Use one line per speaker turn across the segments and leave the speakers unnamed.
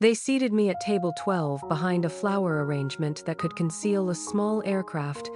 They seated me at table 12 behind a flower arrangement that could conceal a small aircraft,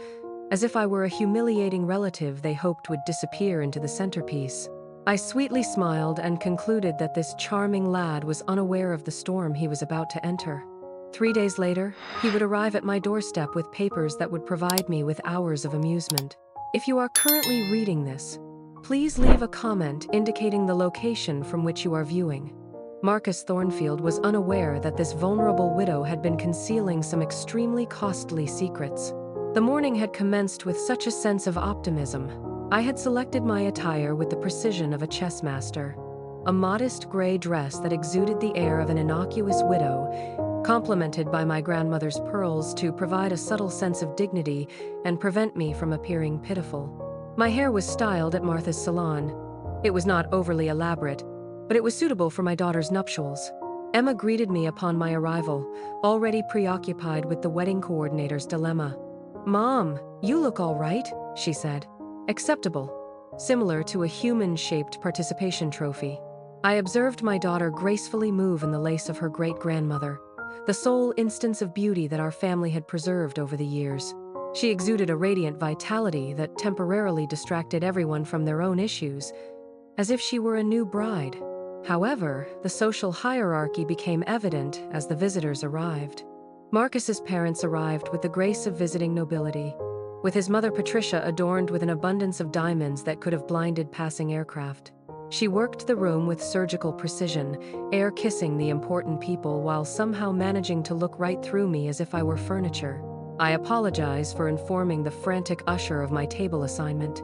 as if I were a humiliating relative they hoped would disappear into the centerpiece. I sweetly smiled and concluded that this charming lad was unaware of the storm he was about to enter. 3 days later, he would arrive at my doorstep with papers that would provide me with hours of amusement. If you are currently reading this, please leave a comment indicating the location from which you are viewing. Marcus Thornfield was unaware that this vulnerable widow had been concealing some extremely costly secrets. The morning had commenced with such a sense of optimism. I had selected my attire with the precision of a chess master. A modest gray dress that exuded the air of an innocuous widow, complemented by my grandmother's pearls to provide a subtle sense of dignity and prevent me from appearing pitiful. My hair was styled at Martha's salon. It was not overly elaborate, but it was suitable for my daughter's nuptials. Emma greeted me upon my arrival, already preoccupied with the wedding coordinator's dilemma. "Mom, you look all right," she said. "Acceptable. Similar to a human-shaped participation trophy." I observed my daughter gracefully move in the lace of her great-grandmother, the sole instance of beauty that our family had preserved over the years. She exuded a radiant vitality that temporarily distracted everyone from their own issues, as if she were a new bride. However, the social hierarchy became evident as the visitors arrived. Marcus's parents arrived with the grace of visiting nobility, with his mother Patricia adorned with an abundance of diamonds that could have blinded passing aircraft. She worked the room with surgical precision, air-kissing the important people while somehow managing to look right through me as if I were furniture. I apologize for informing the frantic usher of my table assignment.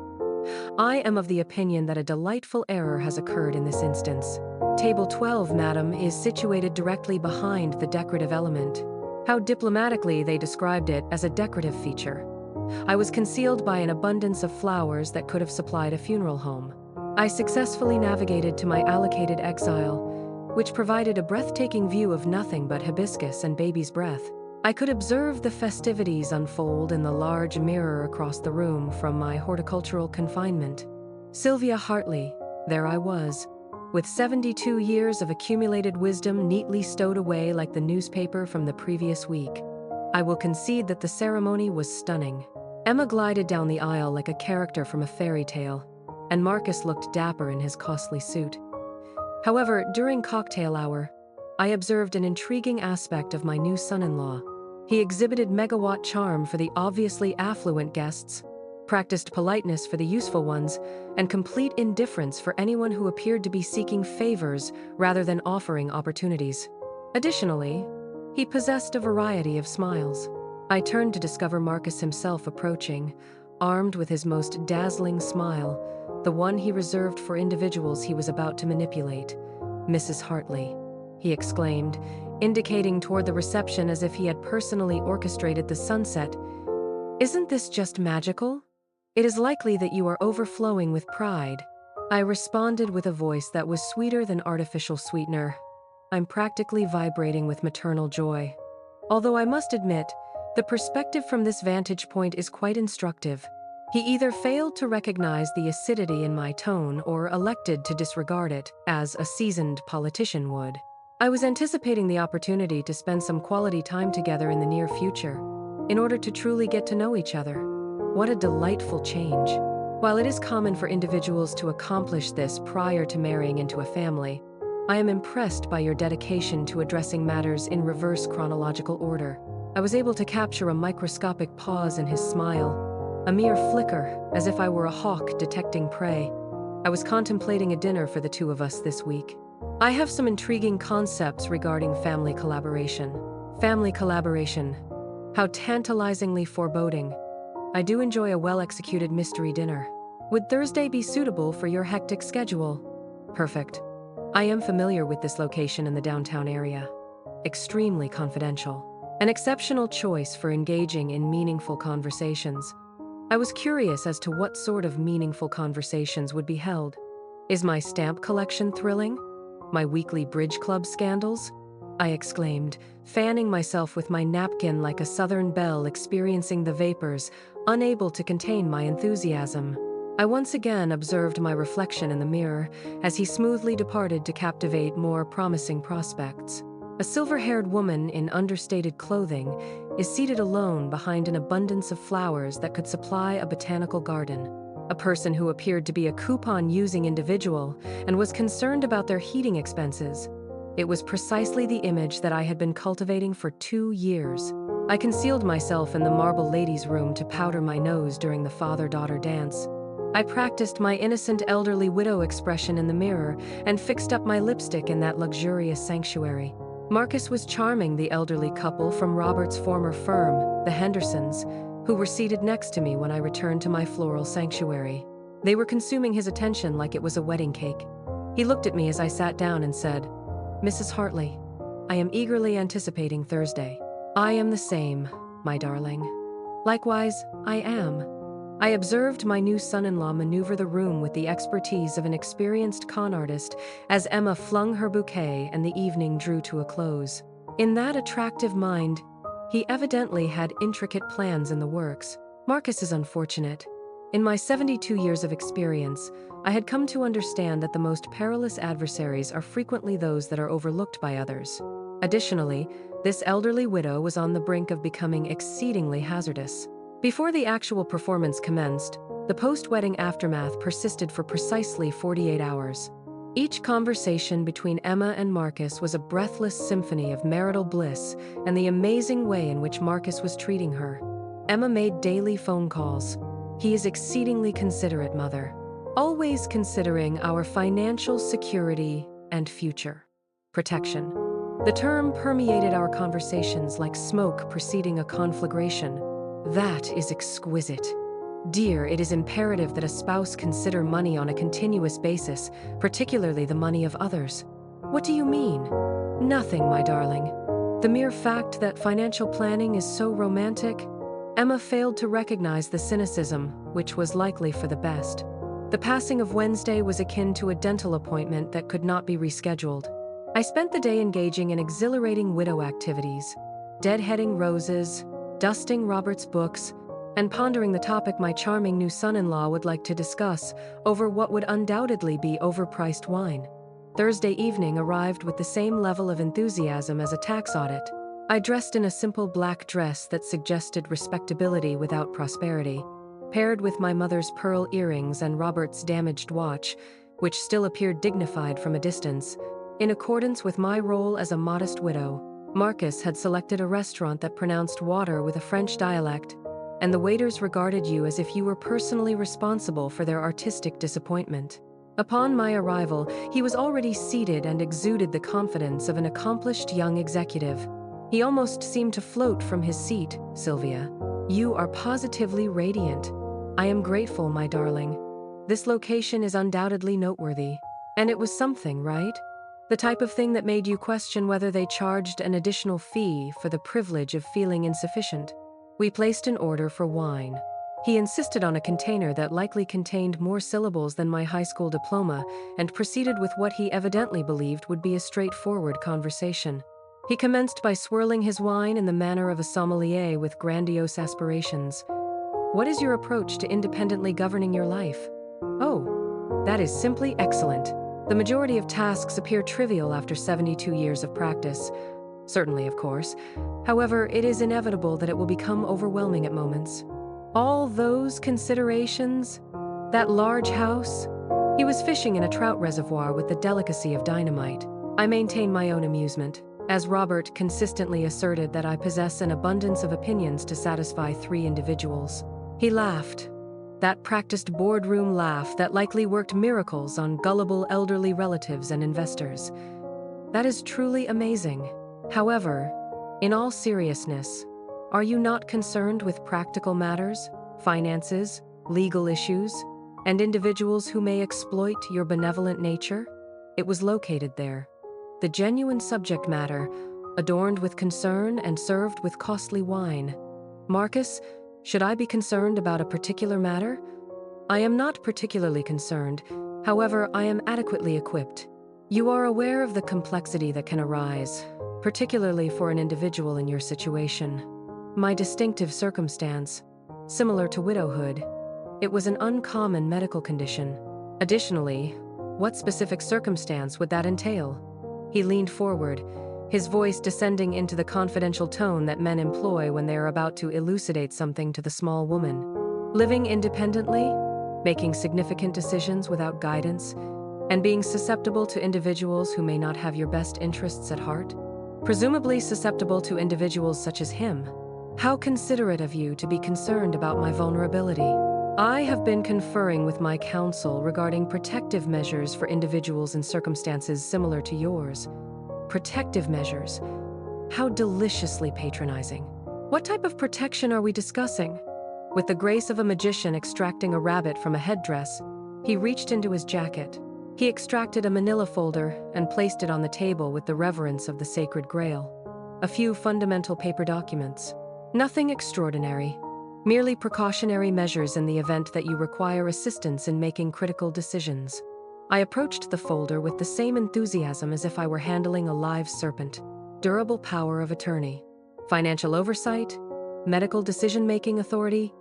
I am of the opinion that a delightful error has occurred in this instance. Table 12, madam, is situated directly behind the decorative element. How diplomatically they described it as a decorative feature. I was concealed by an abundance of flowers that could have supplied a funeral home. I successfully navigated to my allocated exile, which provided a breathtaking view of nothing but hibiscus and baby's breath. I could observe the festivities unfold in the large mirror across the room from my horticultural confinement. Sylvia Hartley, there I was, with 72 years of accumulated wisdom neatly stowed away like the newspaper from the previous week. I will concede that the ceremony was stunning. Emma glided down the aisle like a character from a fairy tale, and Marcus looked dapper in his costly suit. However, during cocktail hour, I observed an intriguing aspect of my new son-in-law. He exhibited megawatt charm for the obviously affluent guests, practiced politeness for the useful ones, and complete indifference for anyone who appeared to be seeking favors rather than offering opportunities. Additionally, he possessed a variety of smiles. I turned to discover Marcus himself approaching, armed with his most dazzling smile, the one he reserved for individuals he was about to manipulate. "Mrs. Hartley," he exclaimed, indicating toward the reception as if he had personally orchestrated the sunset. "Isn't this just magical? It is likely that you are overflowing with pride." I responded with a voice that was sweeter than artificial sweetener. "I'm practically vibrating with maternal joy." Although I must admit, the perspective from this vantage point is quite instructive. He either failed to recognize the acidity in my tone or elected to disregard it, as a seasoned politician would. I was anticipating the opportunity to spend some quality time together in the near future, in order to truly get to know each other. What a delightful change. While it is common for individuals to accomplish this prior to marrying into a family, I am impressed by your dedication to addressing matters in reverse chronological order. I was able to capture a microscopic pause in his smile, a mere flicker, as if I were a hawk detecting prey. I was contemplating a dinner for the two of us this week. I have some intriguing concepts regarding family collaboration. Family collaboration. How tantalizingly foreboding. I do enjoy a well-executed mystery dinner. Would Thursday be suitable for your hectic schedule? Perfect. I am familiar with this location in the downtown area. Extremely confidential. An exceptional choice for engaging in meaningful conversations. I was curious as to what sort of meaningful conversations would be held. Is my stamp collection thrilling? My weekly bridge club scandals? I exclaimed, fanning myself with my napkin like a southern belle experiencing the vapors, unable to contain my enthusiasm. I once again observed my reflection in the mirror as he smoothly departed to captivate more promising prospects. A silver-haired woman in understated clothing is seated alone behind an abundance of flowers that could supply a botanical garden. A person who appeared to be a coupon-using individual and was concerned about their heating expenses. It was precisely the image that I had been cultivating for 2 years. I concealed myself in the marble lady's room to powder my nose during the father-daughter dance. I practiced my innocent elderly widow expression in the mirror and fixed up my lipstick in that luxurious sanctuary. Marcus was charming the elderly couple from Robert's former firm, the Hendersons, who were seated next to me when I returned to my floral sanctuary. They were consuming his attention like it was a wedding cake. He looked at me as I sat down and said, "Mrs. Hartley, I am eagerly anticipating Thursday." "I am the same, my darling." "Likewise, I am." I observed my new son-in-law maneuver the room with the expertise of an experienced con artist as Emma flung her bouquet and the evening drew to a close. In that attractive mind, he evidently had intricate plans in the works. Marcus is unfortunate. In my 72 years of experience, I had come to understand that the most perilous adversaries are frequently those that are overlooked by others. Additionally, this elderly widow was on the brink of becoming exceedingly hazardous. Before the actual performance commenced, the post-wedding aftermath persisted for precisely 48 hours. Each conversation between Emma and Marcus was a breathless symphony of marital bliss and the amazing way in which Marcus was treating her. Emma made daily phone calls. "He is exceedingly considerate, mother. Always considering our financial security and future protection." The term permeated our conversations like smoke preceding a conflagration. "That is exquisite. Dear, it is imperative that a spouse consider money on a continuous basis, particularly the money of others." "What do you mean?" "Nothing, my darling. The mere fact that financial planning is so romantic." Emma failed to recognize the cynicism, which was likely for the best. The passing of Wednesday was akin to a dental appointment that could not be rescheduled. I spent the day engaging in exhilarating widow activities, deadheading roses, dusting Robert's books, and pondering the topic my charming new son-in-law would like to discuss over what would undoubtedly be overpriced wine. Thursday evening arrived with the same level of enthusiasm as a tax audit. I dressed in a simple black dress that suggested respectability without prosperity, paired with my mother's pearl earrings and Robert's damaged watch, which still appeared dignified from a distance. In accordance with my role as a modest widow, Marcus had selected a restaurant that pronounced water with a French dialect, and the waiters regarded you as if you were personally responsible for their artistic disappointment. Upon my arrival, he was already seated and exuded the confidence of an accomplished young executive. He almost seemed to float from his seat. "Sylvia, you are positively radiant." "I am grateful, my darling. This location is undoubtedly noteworthy." And it was something, right? The type of thing that made you question whether they charged an additional fee for the privilege of feeling insufficient. We placed an order for wine. He insisted on a container that likely contained more syllables than my high school diploma and proceeded with what he evidently believed would be a straightforward conversation. He commenced by swirling his wine in the manner of a sommelier with grandiose aspirations. "What is your approach to independently governing your life?" "Oh, that is simply excellent. The majority of tasks appear trivial after 72 years of practice. Certainly, of course. However, it is inevitable that it will become overwhelming at moments." "All those considerations? That large house?" He was fishing in a trout reservoir with the delicacy of dynamite. I maintain my own amusement, as Robert consistently asserted that I possess an abundance of opinions to satisfy 3 individuals. He laughed. That practiced boardroom laugh that likely worked miracles on gullible elderly relatives and investors. "That is truly amazing. However, in all seriousness, are you not concerned with practical matters, finances, legal issues, and individuals who may exploit your benevolent nature?" It was located there. The genuine subject matter, adorned with concern and served with costly wine. "Marcus, should I be concerned about a particular matter?" "I am not particularly concerned. However, I am adequately equipped. You are aware of the complexity that can arise, particularly for an individual in your situation. My distinctive circumstance, similar to widowhood, it was an uncommon medical condition. Additionally, what specific circumstance would that entail?" He leaned forward, his voice descending into the confidential tone that men employ when they are about to elucidate something to the small woman. Living independently, making significant decisions without guidance, and being susceptible to individuals who may not have your best interests at heart? Presumably susceptible to individuals such as him. How considerate of you to be concerned about my vulnerability. I have been conferring with my counsel regarding protective measures for individuals in circumstances similar to yours. Protective measures. How deliciously patronizing. What type of protection are we discussing? With the grace of a magician extracting a rabbit from a headdress, he reached into his jacket. He extracted a manila folder and placed it on the table with the reverence of the sacred grail. A few fundamental paper documents. Nothing extraordinary. Merely precautionary measures in the event that you require assistance in making critical decisions. I approached the folder with the same enthusiasm as if I were handling a live serpent. Durable power of attorney, financial oversight, medical decision-making authority,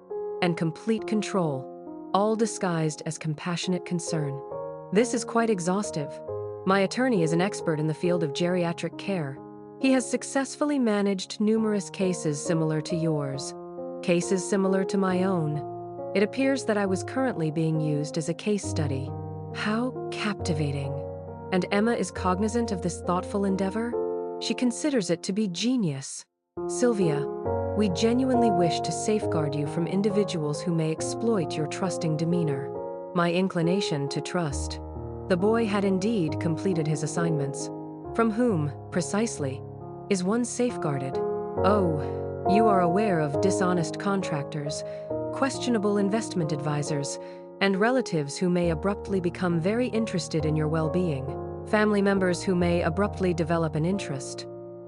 and complete control, all disguised as compassionate concern. This is quite exhaustive. My attorney is an expert in the field of geriatric care. He has successfully managed numerous cases similar to yours. Cases similar to my own. It appears that I was currently being used as a case study. How captivating. And Emma is cognizant of this thoughtful endeavor? She considers it to be genius. Sylvia, we genuinely wish to safeguard you from individuals who may exploit your trusting demeanor. My inclination to trust. The boy had indeed completed his assignments. From whom, precisely, is one safeguarded? Oh, you are aware of dishonest contractors, questionable investment advisors, and relatives who may abruptly become very interested in your well-being. Family members who may abruptly develop an interest.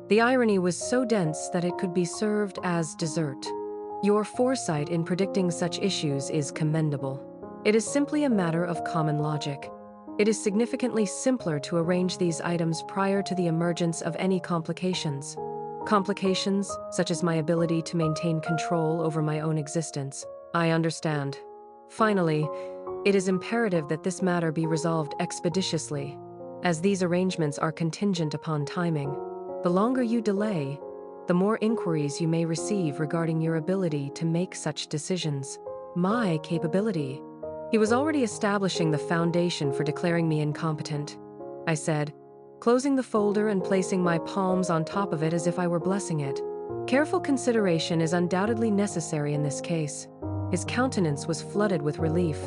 The irony was so dense that it could be served as dessert. Your foresight in predicting such issues is commendable. It is simply a matter of common logic. It is significantly simpler to arrange these items prior to the emergence of any complications. Complications, such as my ability to maintain control over my own existence. I understand. Finally, it is imperative that this matter be resolved expeditiously, as these arrangements are contingent upon timing. The longer you delay, the more inquiries you may receive regarding your ability to make such decisions. My capability. He was already establishing the foundation for declaring me incompetent, I said, closing the folder and placing my palms on top of it as if I were blessing it. Careful consideration is undoubtedly necessary in this case. His countenance was flooded with relief,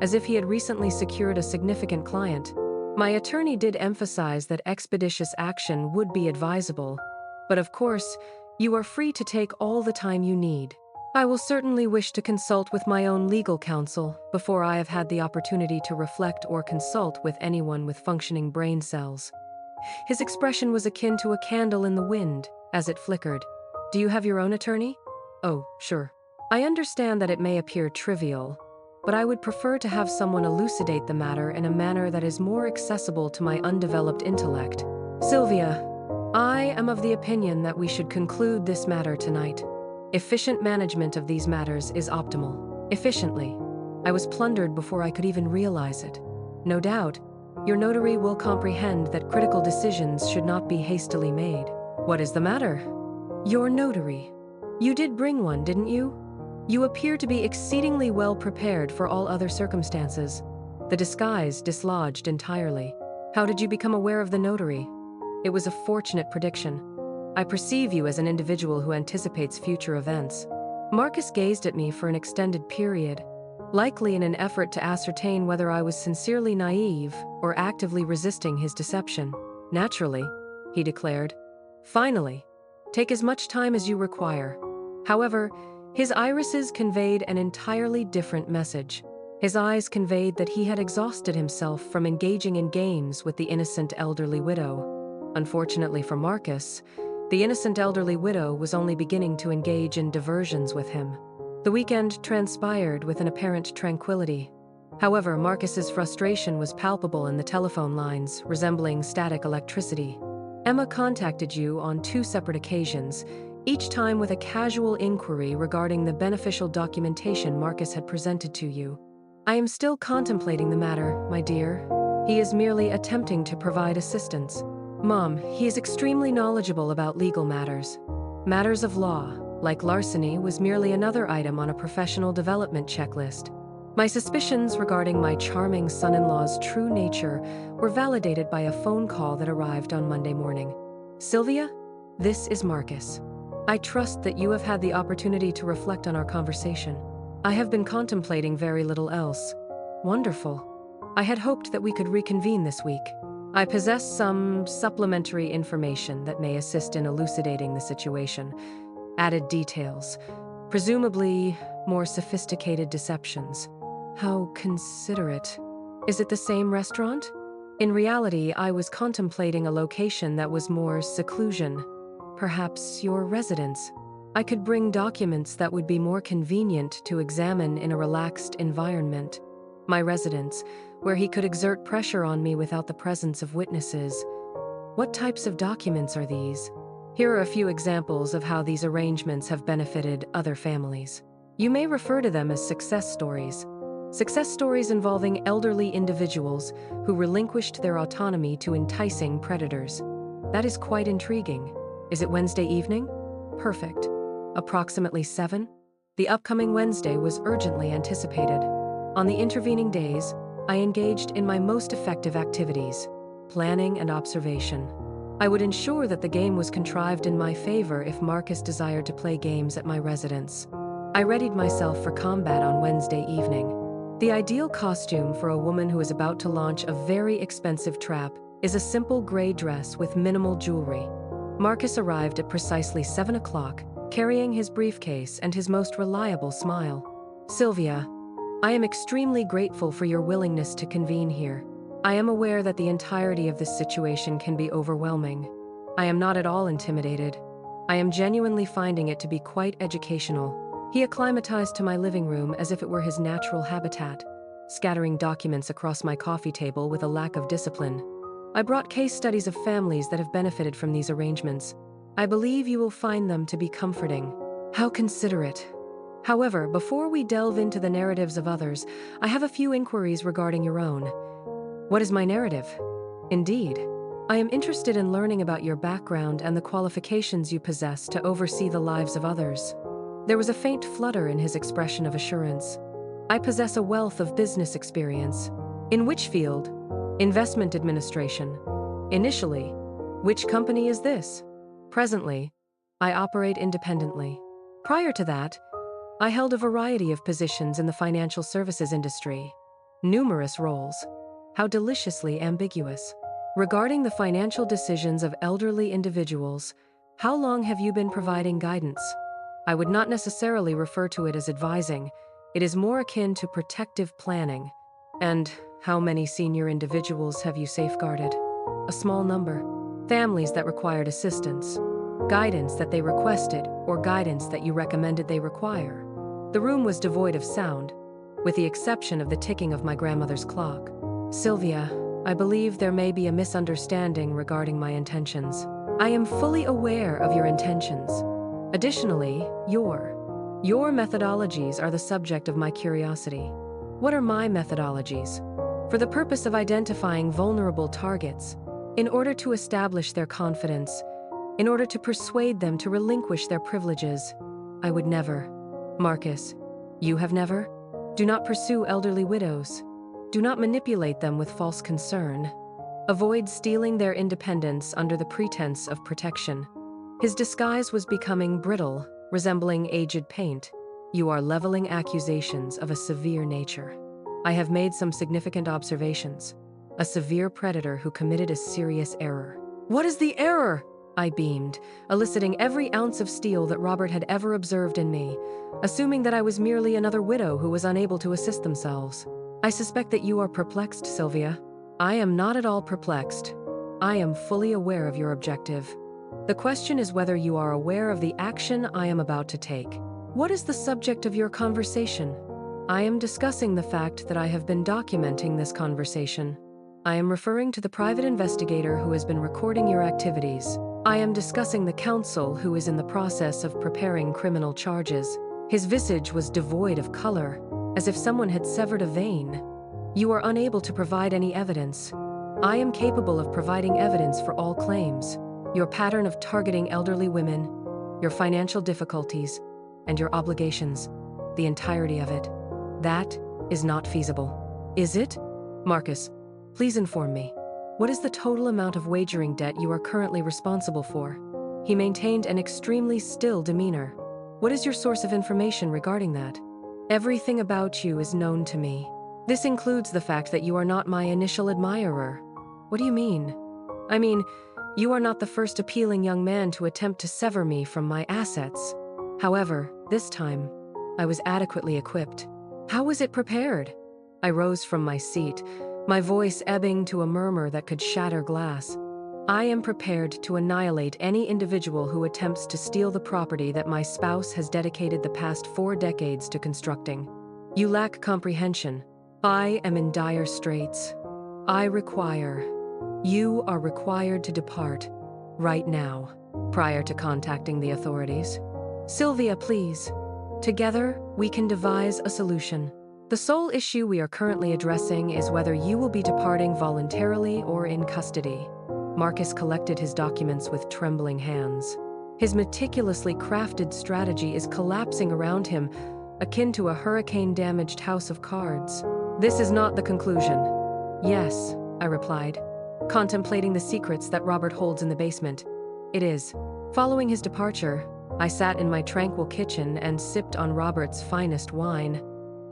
as if he had recently secured a significant client. My attorney did emphasize that expeditious action would be advisable, but of course, you are free to take all the time you need. I will certainly wish to consult with my own legal counsel before I have had the opportunity to reflect or consult with anyone with functioning brain cells. His expression was akin to a candle in the wind as it flickered. Do you have your own attorney? Oh, sure. I understand that it may appear trivial, but I would prefer to have someone elucidate the matter in a manner that is more accessible to my undeveloped intellect. Sylvia, I am of the opinion that we should conclude this matter tonight. Efficient management of these matters is optimal. Efficiently. I was plundered before I could even realize it. No doubt, your notary will comprehend that critical decisions should not be hastily made. What is the matter? Your notary. You did bring one, didn't you? You appear to be exceedingly well prepared for all other circumstances. The disguise dislodged entirely. How did you become aware of the notary? It was a fortunate prediction. I perceive you as an individual who anticipates future events. Marcus gazed at me for an extended period, likely in an effort to ascertain whether I was sincerely naive or actively resisting his deception. Naturally, he declared. Finally, take as much time as you require. However, his irises conveyed an entirely different message. His eyes conveyed that he had exhausted himself from engaging in games with the innocent elderly widow. Unfortunately for Marcus, the innocent elderly widow was only beginning to engage in diversions with him. The weekend transpired with an apparent tranquility. However, Marcus's frustration was palpable in the telephone lines, resembling static electricity. Emma contacted you on 2 separate occasions, each time with a casual inquiry regarding the beneficial documentation Marcus had presented to you. I am still contemplating the matter, my dear. He is merely attempting to provide assistance. Mom, he is extremely knowledgeable about legal matters. Matters of law, like larceny, was merely another item on a professional development checklist. My suspicions regarding my charming son-in-law's true nature were validated by a phone call that arrived on Monday morning. Sylvia, this is Marcus. I trust that you have had the opportunity to reflect on our conversation. I have been contemplating very little else. Wonderful. I had hoped that we could reconvene this week. I possess some supplementary information that may assist in elucidating the situation. Added details, presumably more sophisticated deceptions. How considerate. Is it the same restaurant? In reality, I was contemplating a location that was more seclusion. Perhaps your residence. I could bring documents that would be more convenient to examine in a relaxed environment. My residence, where he could exert pressure on me without the presence of witnesses. What types of documents are these? Here are a few examples of how these arrangements have benefited other families. You may refer to them as success stories. Success stories involving elderly individuals who relinquished their autonomy to enticing predators. That is quite intriguing. Is it Wednesday evening? Perfect. Approximately 7? The upcoming Wednesday was urgently anticipated. On the intervening days, I engaged in my most effective activities, planning and observation. I would ensure that the game was contrived in my favor if Marcus desired to play games at my residence. I readied myself for combat on Wednesday evening. The ideal costume for a woman who is about to launch a very expensive trap is a simple gray dress with minimal jewelry. Marcus arrived at precisely 7 o'clock, carrying his briefcase and his most reliable smile. Sylvia, I am extremely grateful for your willingness to convene here. I am aware that the entirety of this situation can be overwhelming. I am not at all intimidated. I am genuinely finding it to be quite educational. He acclimatized to my living room as if it were his natural habitat, scattering documents across my coffee table with a lack of discipline. I brought case studies of families that have benefited from these arrangements. I believe you will find them to be comforting. How considerate. However, before we delve into the narratives of others, I have a few inquiries regarding your own. What is my narrative? Indeed. I am interested in learning about your background and the qualifications you possess to oversee the lives of others. There was a faint flutter in his expression of assurance. I possess a wealth of business experience. In which field? Investment administration. Initially. Which company is this? Presently. I operate independently. Prior to that, I held a variety of positions in the financial services industry. Numerous roles. How deliciously ambiguous. Regarding the financial decisions of elderly individuals, how long have you been providing guidance? I would not necessarily refer to it as advising. It is more akin to protective planning. And how many senior individuals have you safeguarded? A small number. Families that required assistance. Guidance that they requested, or guidance that you recommended they require. The room was devoid of sound, with the exception of the ticking of my grandmother's clock. Sylvia, I believe there may be a misunderstanding regarding my intentions. I am fully aware of your intentions. Additionally, your methodologies are the subject of my curiosity. What are my methodologies? For the purpose of identifying vulnerable targets, in order to establish their confidence, in order to persuade them to relinquish their privileges, I would never. Marcus, you have never? Do not pursue elderly widows. Do not manipulate them with false concern. Avoid stealing their independence under the pretense of protection. His disguise was becoming brittle, resembling aged paint. You are leveling accusations of a severe nature. I have made some significant observations. A severe predator who committed a serious error. What is the error? I beamed, eliciting every ounce of steel that Robert had ever observed in me, assuming that I was merely another widow who was unable to assist themselves. I suspect that you are perplexed, Sylvia. I am not at all perplexed. I am fully aware of your objective. The question is whether you are aware of the action I am about to take. What is the subject of your conversation? I am discussing the fact that I have been documenting this conversation. I am referring to the private investigator who has been recording your activities. I am discussing the counsel who is in the process of preparing criminal charges. His visage was devoid of color, as if someone had severed a vein. You are unable to provide any evidence. I am capable of providing evidence for all claims. Your pattern of targeting elderly women, your financial difficulties, and your obligations, the entirety of it. That is not feasible. Is it? Marcus, please inform me. What is the total amount of wagering debt you are currently responsible for? He maintained an extremely still demeanor. What is your source of information regarding that? Everything about you is known to me. This includes the fact that you are not my initial admirer. What do you mean? I mean, you are not the first appealing young man to attempt to sever me from my assets. However, this time, I was adequately equipped. How was it prepared? I rose from my seat, my voice ebbing to a murmur that could shatter glass. I am prepared to annihilate any individual who attempts to steal the property that my spouse has dedicated the past 4 decades to constructing. You lack comprehension. I am in dire straits. You are required to depart, right now, prior to contacting the authorities. Sylvia, please. Together, we can devise a solution. The sole issue we are currently addressing is whether you will be departing voluntarily or in custody. Marcus collected his documents with trembling hands. His meticulously crafted strategy is collapsing around him, akin to a hurricane-damaged house of cards. This is not the conclusion. Yes, I replied, contemplating the secrets that Robert holds in the basement. It is. Following his departure, I sat in my tranquil kitchen and sipped on Robert's finest wine.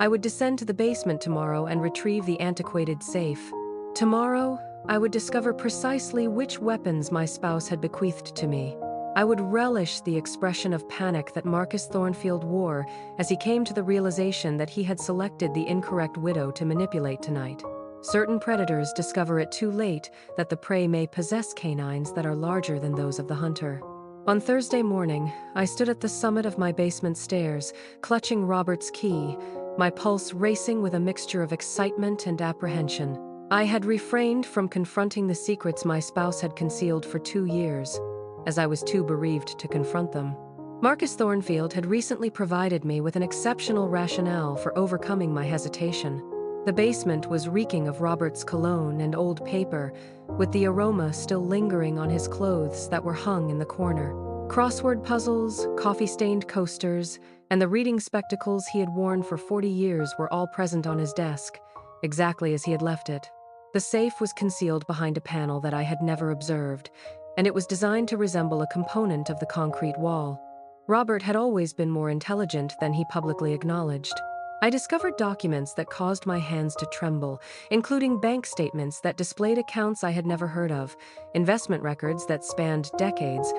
I would descend to the basement tomorrow and retrieve the antiquated safe. Tomorrow, I would discover precisely which weapons my spouse had bequeathed to me. I would relish the expression of panic that Marcus Thornfield wore as he came to the realization that he had selected the incorrect widow to manipulate tonight. Certain predators discover it too late that the prey may possess canines that are larger than those of the hunter. On Thursday morning, I stood at the summit of my basement stairs, clutching Robert's key, my pulse racing with a mixture of excitement and apprehension. I had refrained from confronting the secrets my spouse had concealed for 2 years, as I was too bereaved to confront them. Marcus Thornfield had recently provided me with an exceptional rationale for overcoming my hesitation. The basement was reeking of Robert's cologne and old paper, with the aroma still lingering on his clothes that were hung in the corner. Crossword puzzles, coffee-stained coasters, and the reading spectacles he had worn for 40 years were all present on his desk, exactly as he had left it. The safe was concealed behind a panel that I had never observed, and it was designed to resemble a component of the concrete wall. Robert had always been more intelligent than he publicly acknowledged. I discovered documents that caused my hands to tremble, including bank statements that displayed accounts I had never heard of, investment records that spanned decades,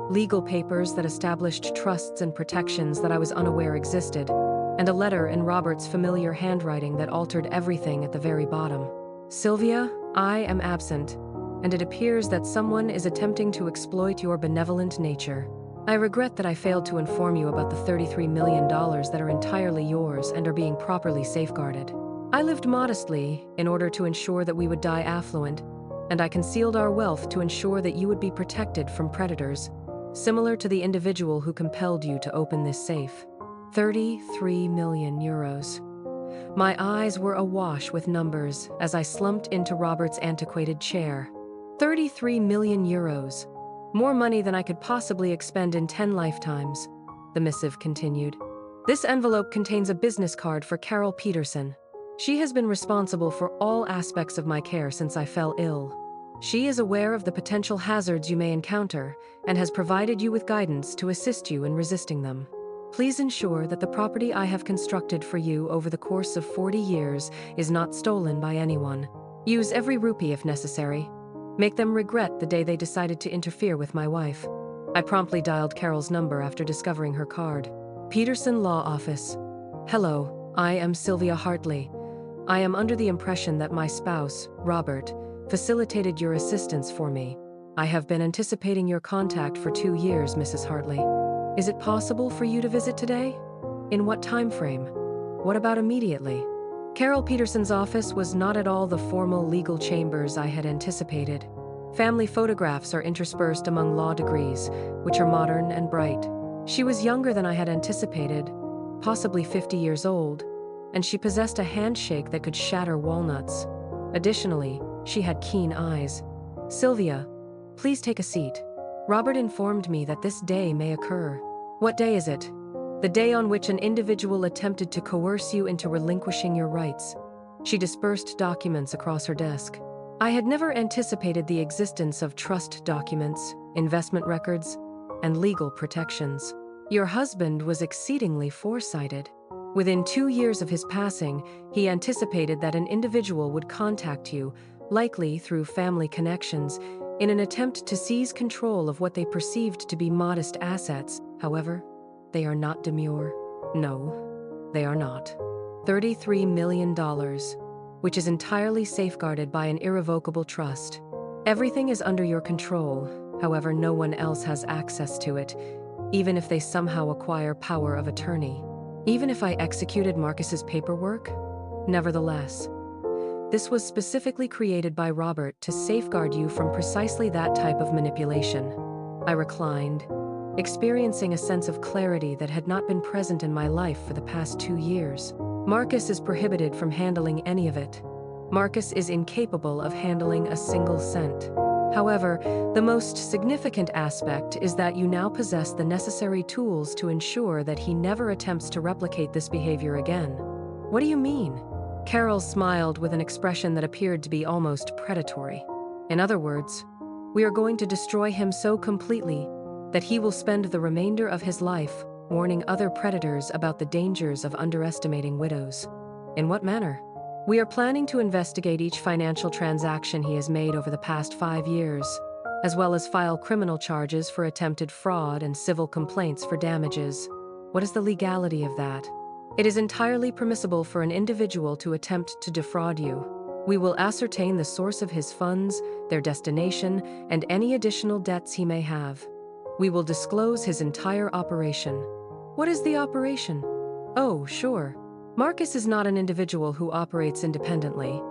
legal papers that established trusts and protections that I was unaware existed, and a letter in Robert's familiar handwriting that altered everything at the very bottom. Sylvia, I am absent, and it appears that someone is attempting to exploit your benevolent nature. I regret that I failed to inform you about the $33 million that are entirely yours and are being properly safeguarded. I lived modestly in order to ensure that we would die affluent, and I concealed our wealth to ensure that you would be protected from predators, similar to the individual who compelled you to open this safe. 33 million euros. My eyes were awash with numbers as I slumped into Robert's antiquated chair. 33 million euros. More money than I could possibly expend in 10 lifetimes, the missive continued. This envelope contains a business card for Carol Peterson. She has been responsible for all aspects of my care since I fell ill. She is aware of the potential hazards you may encounter and has provided you with guidance to assist you in resisting them. Please ensure that the property I have constructed for you over the course of 40 years is not stolen by anyone. Use every rupee if necessary. Make them regret the day they decided to interfere with my wife. I promptly dialed Carol's number after discovering her card. Peterson Law Office. Hello, I am Sylvia Hartley. I am under the impression that my spouse, Robert, facilitated your assistance for me. I have been anticipating your contact for 2 years, Mrs. Hartley. Is it possible for you to visit today? In what time frame? What about immediately? Carol Peterson's office was not at all the formal legal chambers I had anticipated. Family photographs are interspersed among law degrees, which are modern and bright. She was younger than I had anticipated, possibly 50 years old, and she possessed a handshake that could shatter walnuts. Additionally, She had keen eyes. "Sylvia, please take a seat. Robert informed me that this day may occur." "What day is it?" "The day on which an individual attempted to coerce you into relinquishing your rights." She dispersed documents across her desk. I had never anticipated the existence of trust documents, investment records, and legal protections. "Your husband was exceedingly foresighted. Within 2 years of his passing, he anticipated that an individual would contact you, likely through family connections, in an attempt to seize control of what they perceived to be modest assets. However, they are not demure. No, they are not. $33 million, which is entirely safeguarded by an irrevocable trust. Everything is under your control, however, no one else has access to it, even if they somehow acquire power of attorney. Even if I executed Marcus's paperwork? Nevertheless, this was specifically created by Robert to safeguard you from precisely that type of manipulation." I reclined, experiencing a sense of clarity that had not been present in my life for the past 2 years. Marcus is prohibited from handling any of it. Marcus is incapable of handling a single cent. However, the most significant aspect is that you now possess the necessary tools to ensure that he never attempts to replicate this behavior again. "What do you mean?" Carol smiled with an expression that appeared to be almost predatory. "In other words, we are going to destroy him so completely that he will spend the remainder of his life warning other predators about the dangers of underestimating widows." "In what manner?" "We are planning to investigate each financial transaction he has made over the past 5 years, as well as file criminal charges for attempted fraud and civil complaints for damages." "What is the legality of that?" "It is entirely permissible for an individual to attempt to defraud you. We will ascertain the source of his funds, their destination, and any additional debts he may have. We will disclose his entire operation." "What is the operation?" "Oh, sure. Marcus is not an individual who operates independently.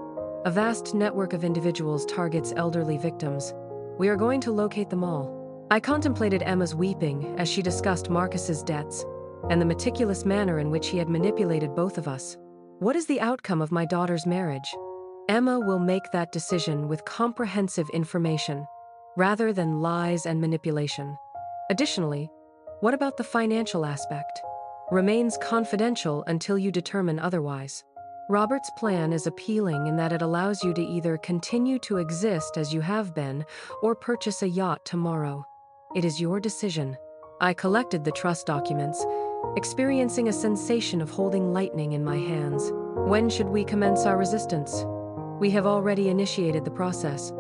A vast network of individuals targets elderly victims. We are going to locate them all." I contemplated Emma's weeping as she discussed Marcus's debts and the meticulous manner in which he had manipulated both of us. "What is the outcome of my daughter's marriage?" "Emma will make that decision with comprehensive information, rather than lies and manipulation. Additionally, what about the financial aspect?" "Remains confidential until you determine otherwise." Robert's plan is appealing in that it allows you to either continue to exist as you have been or purchase a yacht tomorrow. It is your decision. I collected the trust documents, experiencing a sensation of holding lightning in my hands. "When should we commence our resistance?" "We have already initiated the process.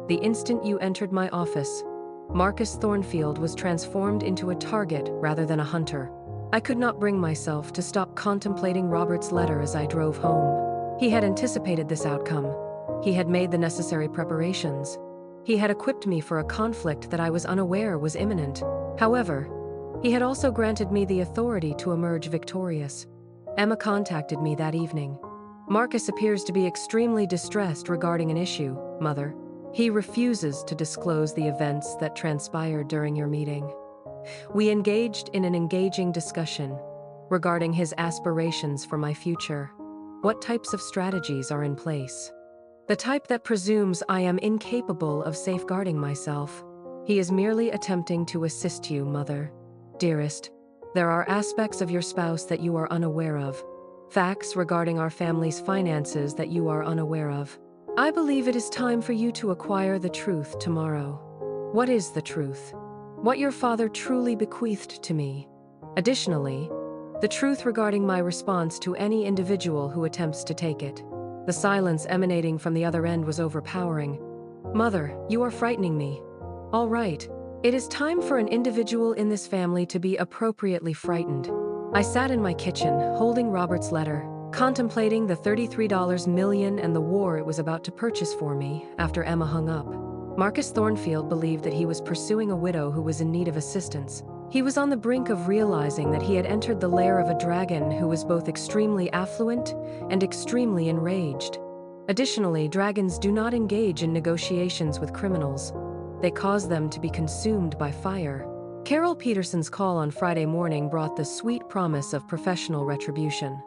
The instant you entered my office, Marcus Thornfield was transformed into a target rather than a hunter." I could not bring myself to stop contemplating Robert's letter as I drove home. He had anticipated this outcome. He had made the necessary preparations. He had equipped me for a conflict that I was unaware was imminent. However, he had also granted me the authority to emerge victorious. Emma contacted me that evening. "Marcus appears to be extremely distressed regarding an issue, Mother. He refuses to disclose the events that transpired during your meeting." We engaged in an engaging discussion regarding his aspirations for my future. "What types of strategies are in place?" "The type that presumes I am incapable of safeguarding myself. He is merely attempting to assist you, Mother. Dearest, there are aspects of your spouse that you are unaware of, facts regarding our family's finances that you are unaware of. I believe it is time for you to acquire the truth tomorrow." "What is the truth?" "What your father truly bequeathed to me. Additionally, the truth regarding my response to any individual who attempts to take it." The silence emanating from the other end was overpowering. "Mother, you are frightening me." "All right. It is time for an individual in this family to be appropriately frightened." I sat in my kitchen, holding Robert's letter, contemplating the $33 million and the war it was about to purchase for me after Emma hung up. Marcus Thornfield believed that he was pursuing a widow who was in need of assistance. He was on the brink of realizing that he had entered the lair of a dragon who was both extremely affluent and extremely enraged. Additionally, dragons do not engage in negotiations with criminals. They cause them to be consumed by fire. Carol Peterson's call on Friday morning brought the sweet promise of professional retribution.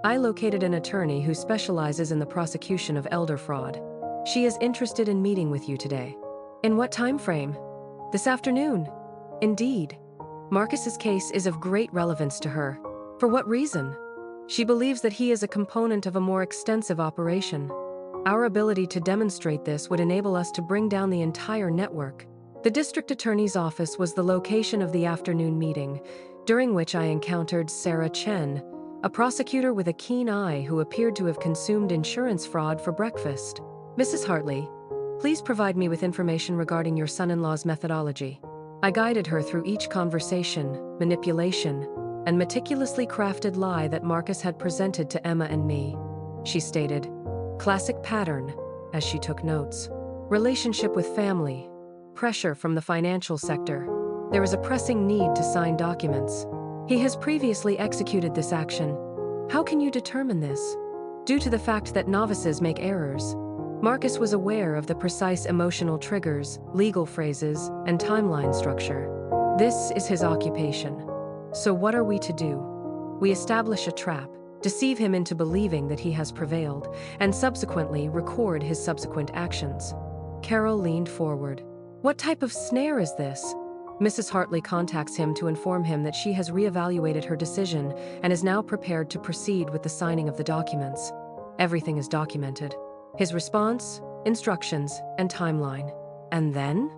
I located an attorney who specializes in the prosecution of elder fraud. She is interested in meeting with you today. In what time frame? This afternoon. Indeed. Marcus's case is of great relevance to her. For what reason? She believes that he is a component of a more extensive operation. Our ability to demonstrate this would enable us to bring down the entire network. The district attorney's office was the location of the afternoon meeting, during which I encountered Sarah Chen, a prosecutor with a keen eye who appeared to have consumed insurance fraud for breakfast. Mrs. Hartley, please provide me with information regarding your son-in-law's methodology. I guided her through each conversation, manipulation, and meticulously crafted lie that Marcus had presented to Emma and me. She stated, "Classic pattern," as she took notes. Relationship with family. Pressure from the financial sector. There is a pressing need to sign documents. He has previously executed this action. How can you determine this? Due to the fact that novices make errors. Marcus was aware of the precise emotional triggers, legal phrases, and timeline structure. This is his occupation. So what are we to do? We establish a trap, deceive him into believing that he has prevailed, and subsequently record his subsequent actions. Carol leaned forward. What type of snare is this? Mrs. Hartley contacts him to inform him that she has reevaluated her decision and is now prepared to proceed with the signing of the documents. Everything is documented. His response, instructions, and timeline. And then?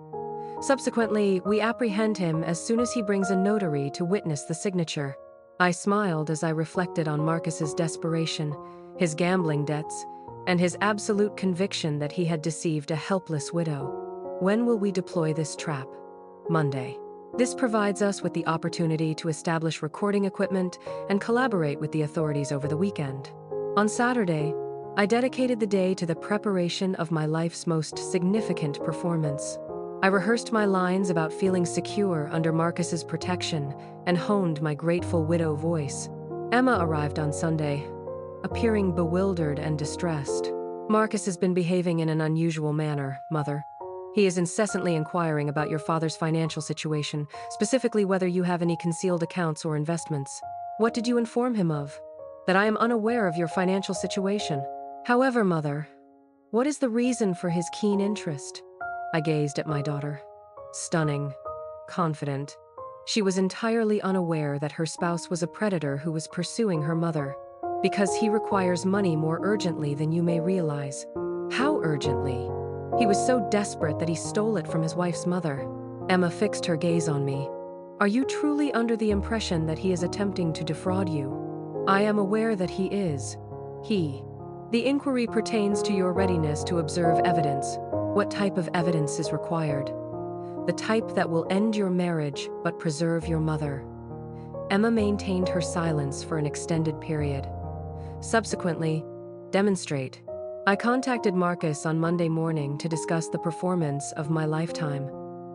Subsequently, we apprehend him as soon as he brings a notary to witness the signature. I smiled as I reflected on Marcus's desperation, his gambling debts, and his absolute conviction that he had deceived a helpless widow. When will we deploy this trap? Monday. This provides us with the opportunity to establish recording equipment and collaborate with the authorities over the weekend. On Saturday, I dedicated the day to the preparation of my life's most significant performance. I rehearsed my lines about feeling secure under Marcus's protection and honed my grateful widow voice. Emma arrived on Sunday, appearing bewildered and distressed. Marcus has been behaving in an unusual manner, Mother. He is incessantly inquiring about your father's financial situation, specifically whether you have any concealed accounts or investments. What did you inform him of? That I am unaware of your financial situation. However, Mother, what is the reason for his keen interest? I gazed at my daughter. Stunning, confident. She was entirely unaware that her spouse was a predator who was pursuing her mother. Because he requires money more urgently than you may realize. How urgently? He was so desperate that he stole it from his wife's mother. Emma fixed her gaze on me. Are you truly under the impression that he is attempting to defraud you? I am aware that he is. The inquiry pertains to your readiness to observe evidence. What type of evidence is required? The type that will end your marriage but preserve your mother. Emma maintained her silence for an extended period. Subsequently, demonstrate. I contacted Marcus on Monday morning to discuss the performance of my lifetime.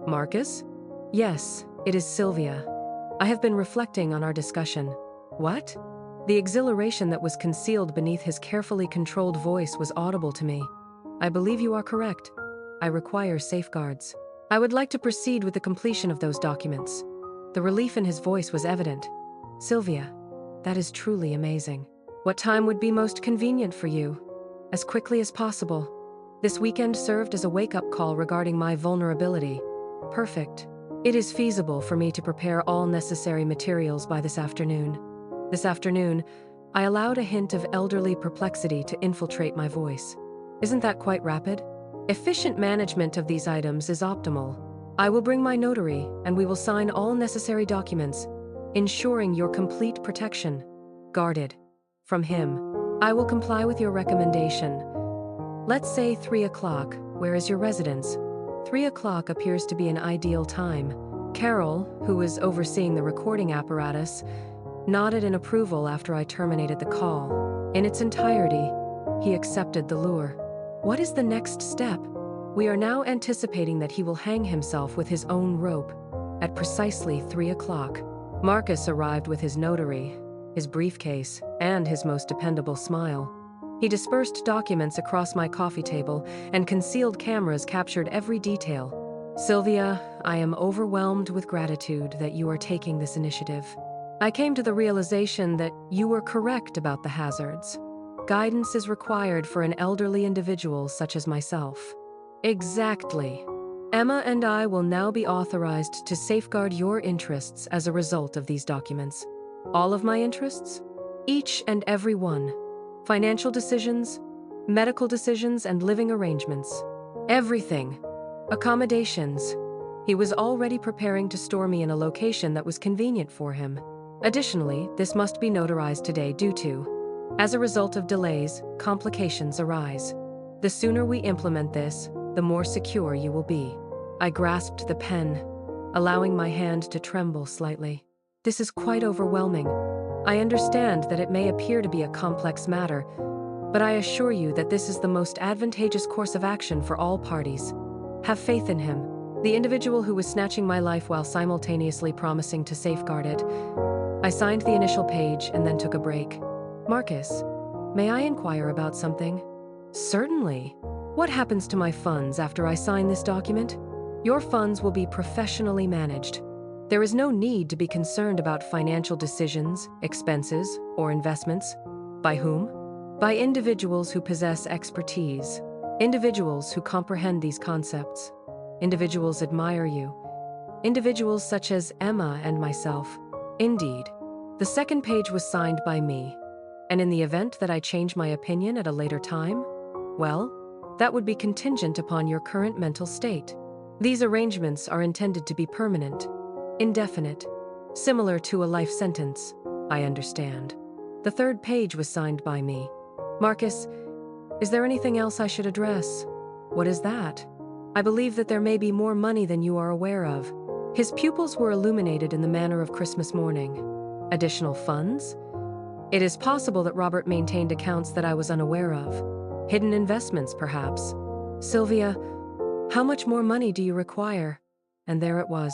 Marcus? Yes, it is Sylvia. I have been reflecting on our discussion. What? The exhilaration that was concealed beneath his carefully controlled voice was audible to me. I believe you are correct. I require safeguards. I would like to proceed with the completion of those documents. The relief in his voice was evident. Sylvia, that is truly amazing. What time would be most convenient for you? As quickly as possible. This weekend served as a wake-up call regarding my vulnerability. Perfect. It is feasible for me to prepare all necessary materials by this afternoon. This afternoon, I allowed a hint of elderly perplexity to infiltrate my voice. Isn't that quite rapid? Efficient management of these items is optimal. I will bring my notary, and we will sign all necessary documents, ensuring your complete protection. Guarded. From him. I will comply with your recommendation. Let's say 3 o'clock. Where is your residence? 3 o'clock appears to be an ideal time. Carol, who was overseeing the recording apparatus, nodded in approval after I terminated the call. In its entirety, he accepted the lure. What is the next step? We are now anticipating that he will hang himself with his own rope. At precisely 3 o'clock, Marcus arrived with his notary, his briefcase, and his most dependable smile. He dispersed documents across my coffee table, and concealed cameras captured every detail. Sylvia, I am overwhelmed with gratitude that you are taking this initiative. I came to the realization that you were correct about the hazards. Guidance is required for an elderly individual such as myself. Exactly. Emma and I will now be authorized to safeguard your interests as a result of these documents. All of my interests? Each and every one. Financial decisions, medical decisions, and living arrangements. Everything. Accommodations. He was already preparing to store me in a location that was convenient for him. Additionally, this must be notarized today due to, as a result of delays, complications arise. The sooner we implement this, the more secure you will be. I grasped the pen, allowing my hand to tremble slightly. This is quite overwhelming. I understand that it may appear to be a complex matter, but I assure you that this is the most advantageous course of action for all parties. Have faith in him, the individual who was snatching my life while simultaneously promising to safeguard it. I signed the initial page and then took a break. Marcus, may I inquire about something? Certainly. What happens to my funds after I sign this document? Your funds will be professionally managed. There is no need to be concerned about financial decisions, expenses, or investments. By whom? By individuals who possess expertise. Individuals who comprehend these concepts. Individuals admire you. Individuals such as Emma and myself. Indeed. The second page was signed by me. And in the event that I change my opinion at a later time, well, that would be contingent upon your current mental state. These arrangements are intended to be permanent, indefinite, similar to a life sentence, I understand. The third page was signed by me. Marcus, is there anything else I should address? What is that? I believe that there may be more money than you are aware of. His pupils were illuminated in the manner of Christmas morning. Additional funds? It is possible that Robert maintained accounts that I was unaware of. Hidden investments, perhaps. Sylvia, how much more money do you require? And there it was.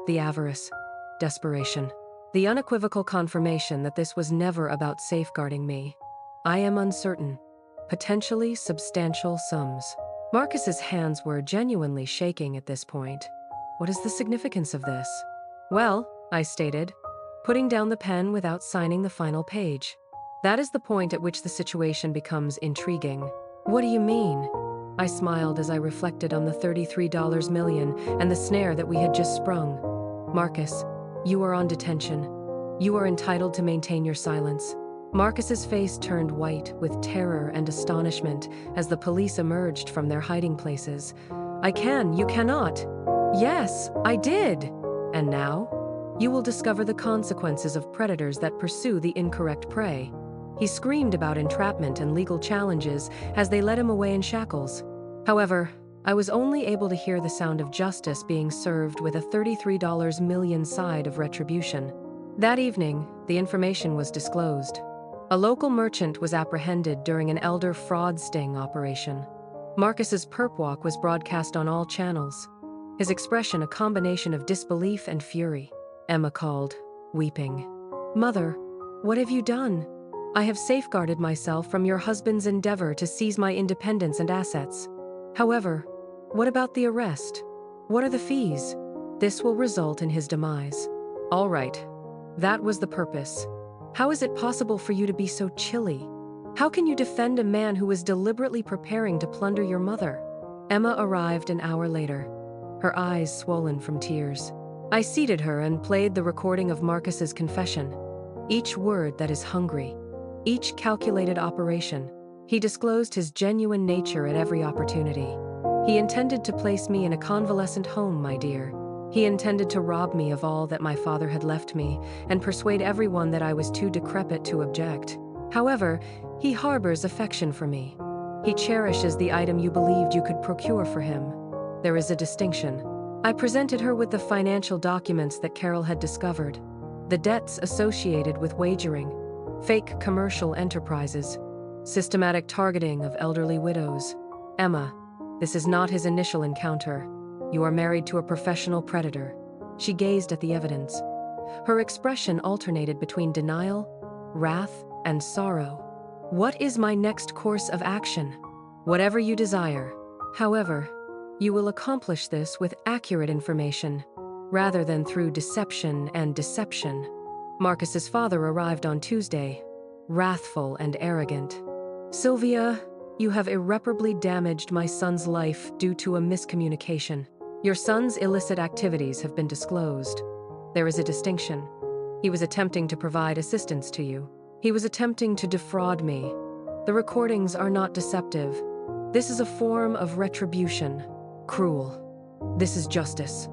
The avarice. Desperation. The unequivocal confirmation that this was never about safeguarding me. I am uncertain. Potentially substantial sums. Marcus's hands were genuinely shaking at this point. What is the significance of this? Well, I stated, putting down the pen without signing the final page. That is the point at which the situation becomes intriguing. What do you mean? I smiled as I reflected on the $33 million and the snare that we had just sprung. Marcus, you are on detention. You are entitled to maintain your silence. Marcus's face turned white with terror and astonishment as the police emerged from their hiding places. You cannot. Yes, I did. And now? You will discover the consequences of predators that pursue the incorrect prey. He screamed about entrapment and legal challenges as they led him away in shackles. However, I was only able to hear the sound of justice being served with a $33 million side of retribution. That evening, the information was disclosed. A local merchant was apprehended during an elder fraud sting operation. Marcus's perp walk was broadcast on all channels. His expression a combination of disbelief and fury. Emma called, weeping. Mother, what have you done? I have safeguarded myself from your husband's endeavor to seize my independence and assets. However, what about the arrest? What are the fees? This will result in his demise. All right. That was the purpose. How is it possible for you to be so chilly? How can you defend a man who was deliberately preparing to plunder your mother? Emma arrived an hour later, her eyes swollen from tears. I seated her and played the recording of Marcus's confession. Each word that is hungry, each calculated operation. He disclosed his genuine nature at every opportunity. He intended to place me in a convalescent home, my dear. He intended to rob me of all that my father had left me and persuade everyone that I was too decrepit to object. However, he harbors affection for me. He cherishes the item you believed you could procure for him. There is a distinction. I presented her with the financial documents that Carol had discovered, the debts associated with wagering, fake commercial enterprises, systematic targeting of elderly widows. Emma, this is not his initial encounter. You are married to a professional predator. She gazed at the evidence. Her expression alternated between denial, wrath, and sorrow. What is my next course of action? Whatever you desire. However, you will accomplish this with accurate information, rather than through deception and deception. Marcus's father arrived on Tuesday, wrathful and arrogant. Sylvia, you have irreparably damaged my son's life due to a miscommunication. Your son's illicit activities have been disclosed. There is a distinction. He was attempting to provide assistance to you. He was attempting to defraud me. The recordings are not deceptive. This is a form of retribution. Cruel. This is justice.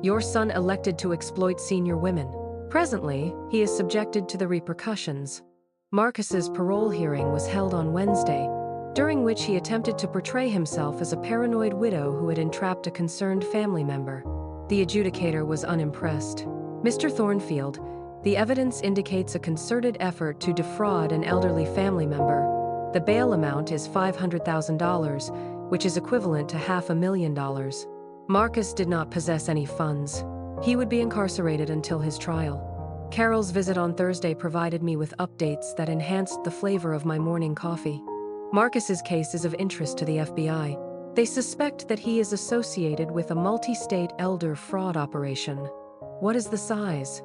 Your son elected to exploit senior women. Presently, he is subjected to the repercussions. Marcus's parole hearing was held on Wednesday, during which he attempted to portray himself as a paranoid widow who had entrapped a concerned family member. The adjudicator was unimpressed. Mr. Thornfield, the evidence indicates a concerted effort to defraud an elderly family member. The bail amount is $500,000, which is equivalent to $500,000. Marcus did not possess any funds. He would be incarcerated until his trial. Carol's visit on Thursday provided me with updates that enhanced the flavor of my morning coffee. Marcus's case is of interest to the FBI. They suspect that he is associated with a multi-state elder fraud operation. What is the size?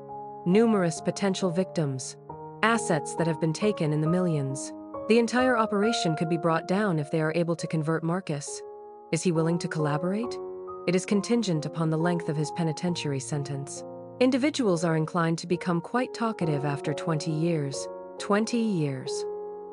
Numerous potential victims. Assets that have been taken in the millions. The entire operation could be brought down if they are able to convert Marcus. Is he willing to collaborate? It is contingent upon the length of his penitentiary sentence. Individuals are inclined to become quite talkative after 20 years. 20 years.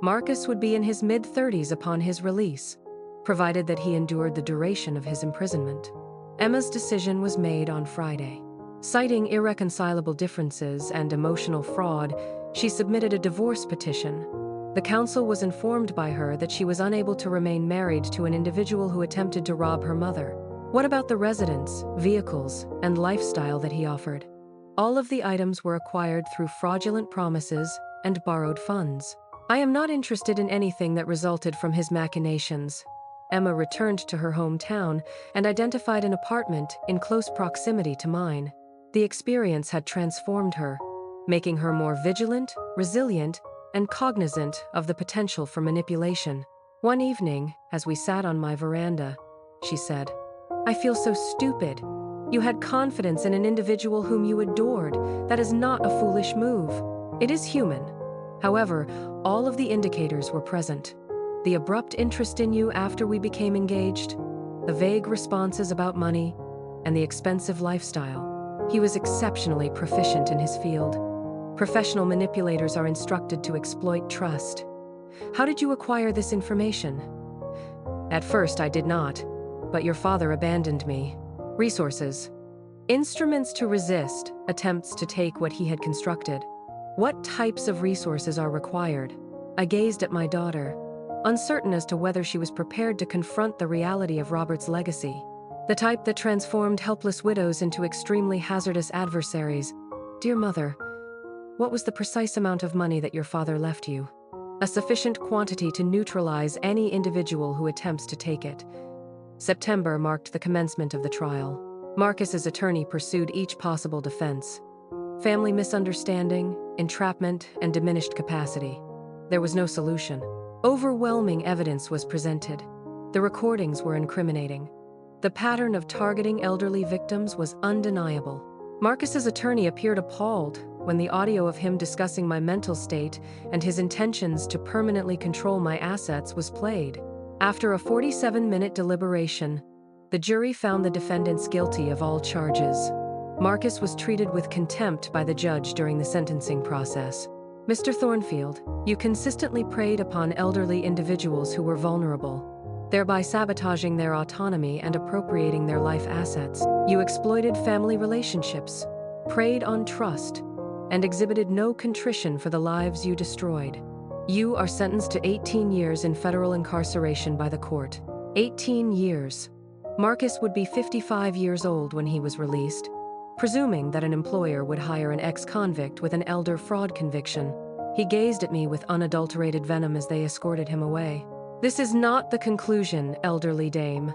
Marcus would be in his mid-30s upon his release, provided that he endured the duration of his imprisonment. Emma's decision was made on Friday. Citing irreconcilable differences and emotional fraud, she submitted a divorce petition. The council was informed by her that she was unable to remain married to an individual who attempted to rob her mother. What about the residence, vehicles, and lifestyle that he offered? All of the items were acquired through fraudulent promises and borrowed funds. I am not interested in anything that resulted from his machinations. Emma returned to her hometown and identified an apartment in close proximity to mine. The experience had transformed her, making her more vigilant, resilient, and cognizant of the potential for manipulation. One evening, as we sat on my veranda, she said, "I feel so stupid. You had confidence in an individual whom you adored. That is not a foolish move. It is human. However, all of the indicators were present. The abrupt interest in you after we became engaged, the vague responses about money, and the expensive lifestyle. He was exceptionally proficient in his field. Professional manipulators are instructed to exploit trust. How did you acquire this information?" "At first I did not, but your father abandoned me. Resources. Instruments to resist attempts to take what he had constructed. What types of resources are required?" I gazed at my daughter, uncertain as to whether she was prepared to confront the reality of Robert's legacy. The type that transformed helpless widows into extremely hazardous adversaries. "Dear mother, what was the precise amount of money that your father left you?" "A sufficient quantity to neutralize any individual who attempts to take it." September marked the commencement of the trial. Marcus's attorney pursued each possible defense. Family misunderstanding, entrapment, and diminished capacity. There was no solution. Overwhelming evidence was presented. The recordings were incriminating. The pattern of targeting elderly victims was undeniable. Marcus's attorney appeared appalled when the audio of him discussing my mental state and his intentions to permanently control my assets was played. After a 47-minute deliberation, the jury found the defendants guilty of all charges. Marcus was treated with contempt by the judge during the sentencing process. "Mr. Thornfield, you consistently preyed upon elderly individuals who were vulnerable, thereby sabotaging their autonomy and appropriating their life assets. You exploited family relationships, preyed on trust, and exhibited no contrition for the lives you destroyed. You are sentenced to 18 years in federal incarceration by the court." 18 years. Marcus would be 55 years old when he was released, presuming that an employer would hire an ex-convict with an elder fraud conviction. He gazed at me with unadulterated venom as they escorted him away. "This is not the conclusion, elderly dame."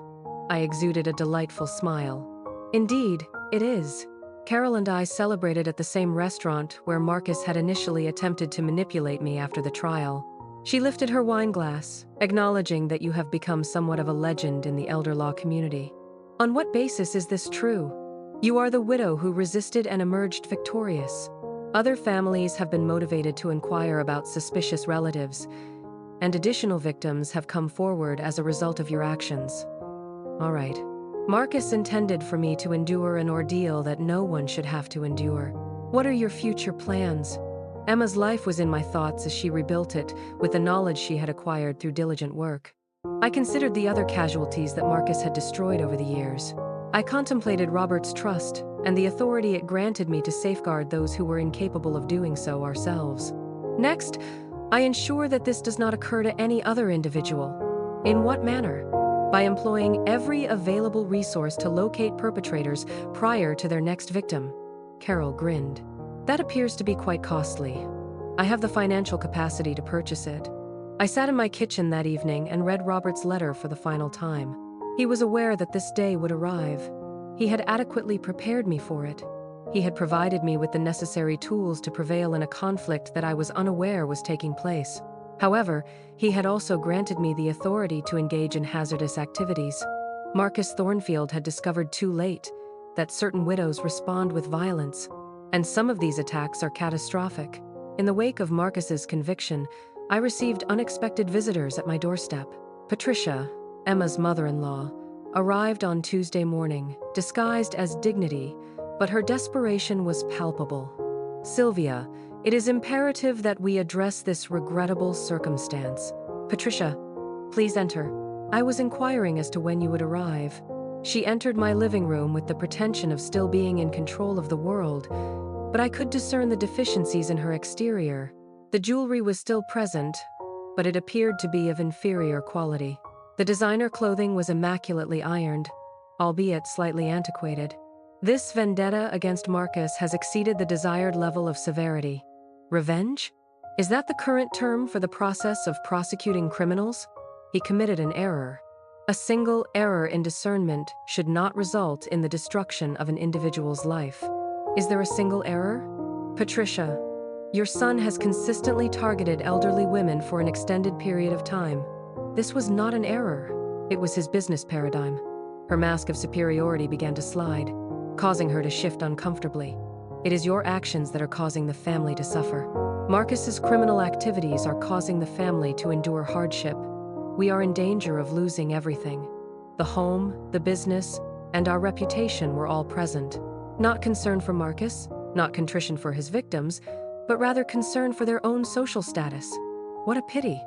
I exuded a delightful smile. "Indeed, it is." Carol and I celebrated at the same restaurant where Marcus had initially attempted to manipulate me after the trial. She lifted her wine glass, acknowledging that you have become somewhat of a legend in the elder law community. "On what basis is this true? You are the widow who resisted and emerged victorious. Other families have been motivated to inquire about suspicious relatives. and additional victims have come forward as a result of your actions. All right. Marcus intended for me to endure an ordeal that no one should have to endure. What are your future plans? Emma's life was in my thoughts as she rebuilt it with the knowledge she had acquired through diligent work. I considered the other casualties that Marcus had destroyed over the years. I contemplated Robert's trust and the authority it granted me to safeguard those who were incapable of doing so ourselves. Next, I ensure that this does not occur to any other individual. In what manner? By employing every available resource to locate perpetrators prior to their next victim. Carol grinned. That appears to be quite costly. I have the financial capacity to purchase it. I sat in my kitchen that evening and read Robert's letter for the final time. He was aware that this day would arrive. He had adequately prepared me for it. He had provided me with the necessary tools to prevail in a conflict that I was unaware was taking place. However, he had also granted me the authority to engage in hazardous activities. Marcus Thornfield had discovered too late that certain widows respond with violence, and some of these attacks are catastrophic. In the wake of Marcus's conviction, I received unexpected visitors at my doorstep. Patricia, Emma's mother-in-law, arrived on Tuesday morning, disguised as dignity, but her desperation was palpable. Sylvia, it is imperative that we address this regrettable circumstance. Patricia, please enter. I was inquiring as to when you would arrive. She entered my living room with the pretension of still being in control of the world, but I could discern the deficiencies in her exterior. The jewelry was still present, but it appeared to be of inferior quality. The designer clothing was immaculately ironed, albeit slightly antiquated. This vendetta against Marcus has exceeded the desired level of severity. Revenge? Is that the current term for the process of prosecuting criminals? He committed an error. A single error in discernment should not result in the destruction of an individual's life. Is there a single error? Patricia, your son has consistently targeted elderly women for an extended period of time. This was not an error. It was his business paradigm. Her mask of superiority began to slide, causing her to shift uncomfortably. It is your actions that are causing the family to suffer. Marcus's criminal activities are causing the family to endure hardship. We are in danger of losing everything. The home, the business, and our reputation were all present. Not concern for Marcus, not contrition for his victims, but rather concern for their own social status. What a pity.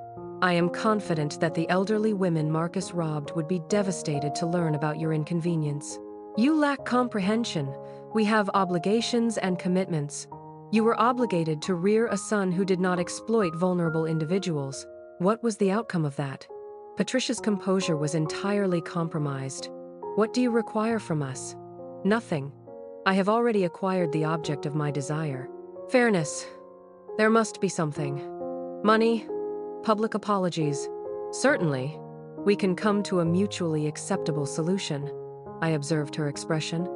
I am confident that the elderly women Marcus robbed would be devastated to learn about your inconvenience. You lack comprehension. We have obligations and commitments. You were obligated to rear a son who did not exploit vulnerable individuals. What was the outcome of that? Patricia's composure was entirely compromised. What do you require from us? Nothing. I have already acquired the object of my desire. Fairness. There must be something. Money? Public apologies. Certainly. We can come to a mutually acceptable solution. I observed her expression.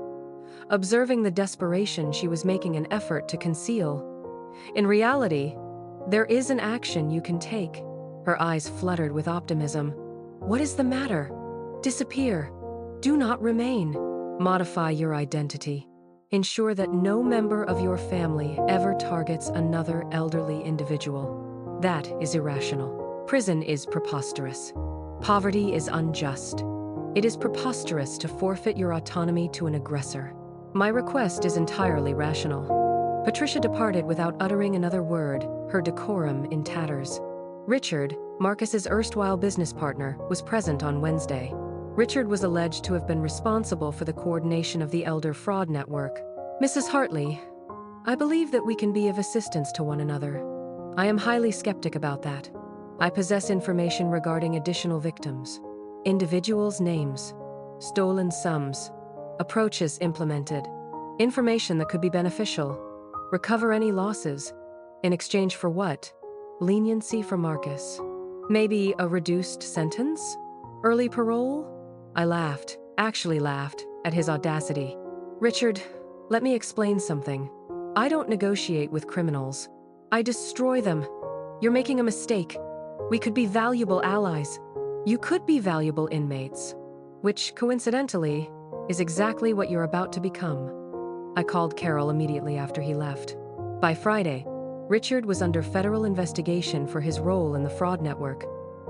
Observing the desperation she was making an effort to conceal. In reality, there is an action you can take. Her eyes fluttered with optimism. What is the matter? Disappear. Do not remain. Modify your identity. Ensure that no member of your family ever targets another elderly individual. That is irrational. Prison is preposterous. Poverty is unjust. It is preposterous to forfeit your autonomy to an aggressor. My request is entirely rational. Patricia departed without uttering another word, her decorum in tatters. Richard, Marcus's erstwhile business partner, was present on Wednesday. Richard was alleged to have been responsible for the coordination of the elder fraud network. Mrs. Hartley, I believe that we can be of assistance to one another. I am highly skeptic about that. I possess information regarding additional victims, individuals' names, stolen sums, approaches implemented, information that could be beneficial. Recover any losses. In exchange for what? Leniency for Marcus. Maybe a reduced sentence? Early parole? I laughed, actually laughed, at his audacity. Richard, let me explain something. I don't negotiate with criminals. I destroy them. You're making a mistake. We could be valuable allies. You could be valuable inmates, which, coincidentally, is exactly what you're about to become. I called Carol immediately after he left. By Friday, Richard was under federal investigation for his role in the fraud network.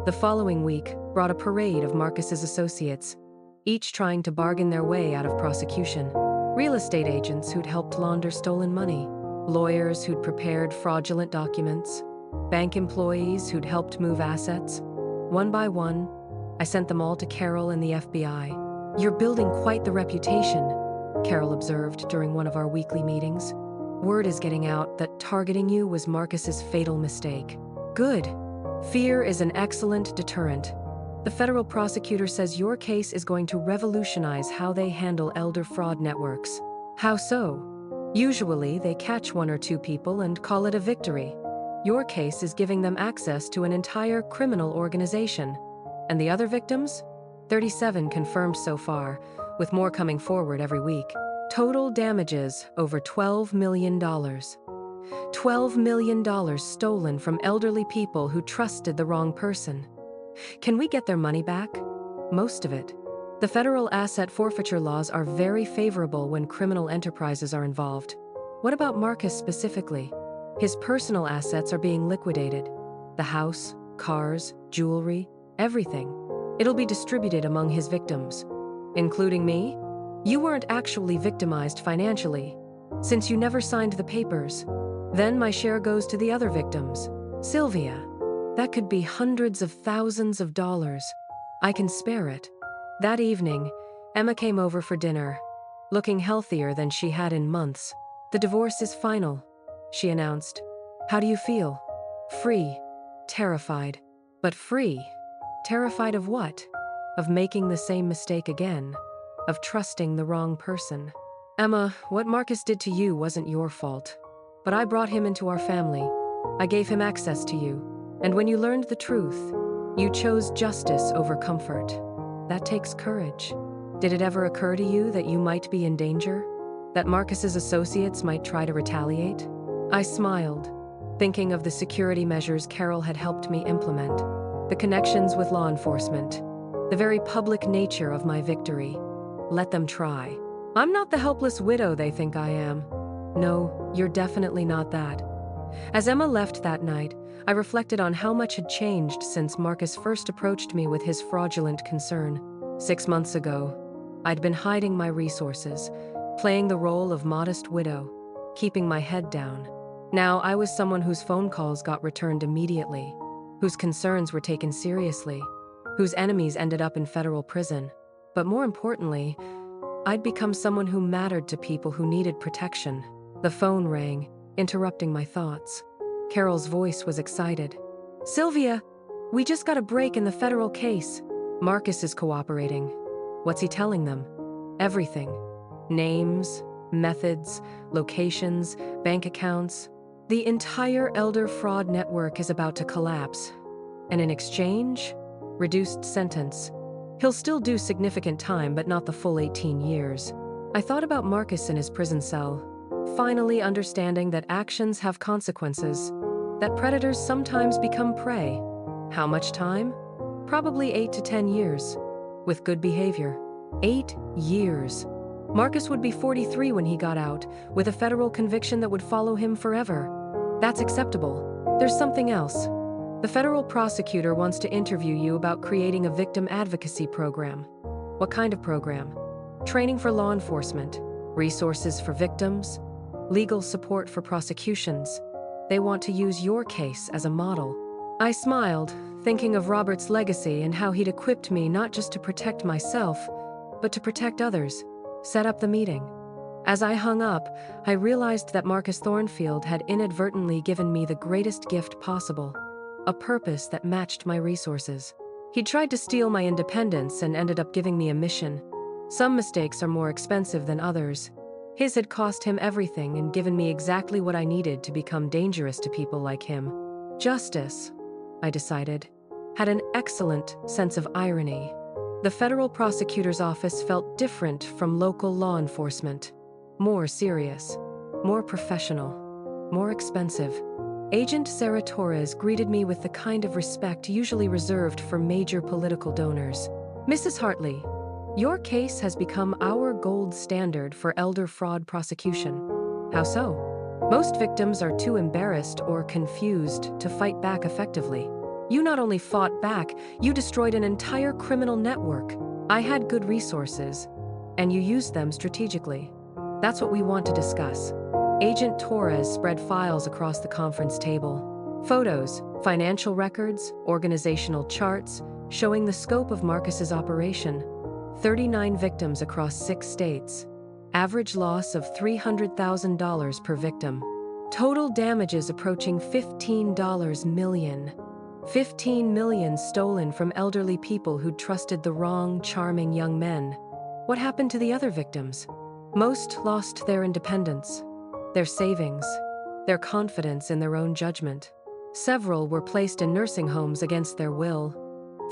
The following week brought a parade of Marcus's associates, each trying to bargain their way out of prosecution. Real estate agents who'd helped launder stolen money, lawyers who'd prepared fraudulent documents, bank employees who'd helped move assets. One by one, I sent them all to Carol and the FBI. "You're building quite the reputation," Carol observed during one of our weekly meetings. "Word is getting out that targeting you was Marcus's fatal mistake." "Good. Fear is an excellent deterrent. The federal prosecutor says your case is going to revolutionize how they handle elder fraud networks." "How so?" "Usually, they catch one or two people and call it a victory. Your case is giving them access to an entire criminal organization. And the other victims? 37 confirmed so far, with more coming forward every week. Total damages over $12 million. $12 million stolen from elderly people who trusted the wrong person. Can we get their money back?" "Most of it. The federal asset forfeiture laws are very favorable when criminal enterprises are involved." "What about Marcus specifically?" "His personal assets are being liquidated. The house, cars, jewelry, everything. It'll be distributed among his victims." "Including me?" "You weren't actually victimized financially, since you never signed the papers. Then my share goes to the other victims." "Sylvia, that could be hundreds of thousands of dollars. I can spare it." That evening, Emma came over for dinner, looking healthier than she had in months. "The divorce is final," she announced. "How do you feel?" "Free. Terrified. But free. Terrified of what?" "Of making the same mistake again. Of trusting the wrong person." "Emma, what Marcus did to you wasn't your fault. But I brought him into our family. I gave him access to you. And when you learned the truth, you chose justice over comfort. That takes courage. Did it ever occur to you that you might be in danger? That Marcus's associates might try to retaliate?" I smiled, thinking of the security measures Carol had helped me implement, the connections with law enforcement, the very public nature of my victory. Let them try. I'm not the helpless widow they think I am. No, you're definitely not that. As Emma left that night, I reflected on how much had changed since Marcus first approached me with his fraudulent concern. 6 months ago, I'd been hiding my resources, playing the role of modest widow, keeping my head down. Now I was someone whose phone calls got returned immediately, whose concerns were taken seriously, whose enemies ended up in federal prison. But more importantly, I'd become someone who mattered to people who needed protection. The phone rang, interrupting my thoughts. Carol's voice was excited. "Sylvia, we just got a break in the federal case. Marcus is cooperating." "What's he telling them?" "Everything. Names, methods, locations, bank accounts. The entire elder fraud network is about to collapse. And in exchange, reduced sentence. He'll still do significant time, but not the full 18 years. I thought about Marcus in his prison cell, finally understanding that actions have consequences, that predators sometimes become prey. How much time? Probably 8 to 10 years, with good behavior. 8 years. Marcus would be 43 when he got out, with a federal conviction that would follow him forever. That's acceptable. There's something else. The federal prosecutor wants to interview you about creating a victim advocacy program. What kind of program? Training for law enforcement, resources for victims, legal support for prosecutions. They want to use your case as a model. I smiled, thinking of Robert's legacy and how he'd equipped me not just to protect myself, but to protect others. Set up the meeting. As I hung up, I realized that Marcus Thornfield had inadvertently given me the greatest gift possible, a purpose that matched my resources. He'd tried to steal my independence and ended up giving me a mission. Some mistakes are more expensive than others. His had cost him everything and given me exactly what I needed to become dangerous to people like him. Justice, I decided, had an excellent sense of irony. The federal prosecutor's office felt different from local law enforcement. More serious, more professional, more expensive. Agent Sarah Torres greeted me with the kind of respect usually reserved for major political donors. "Mrs. Hartley, your case has become our gold standard for elder fraud prosecution." "How so?" Most victims are too embarrassed or confused to fight back effectively. You not only fought back, you destroyed an entire criminal network. I had good resources, and you used them strategically. That's what we want to discuss. Agent Torres spread files across the conference table. Photos, financial records, organizational charts, showing the scope of Marcus's operation. 39 victims across 6 states. Average loss of $300,000 per victim. Total damages approaching $15 million. 15 million stolen from elderly people who'd trusted the wrong, charming young men. What happened to the other victims? Most lost their independence, their savings, their confidence in their own judgment. Several were placed in nursing homes against their will.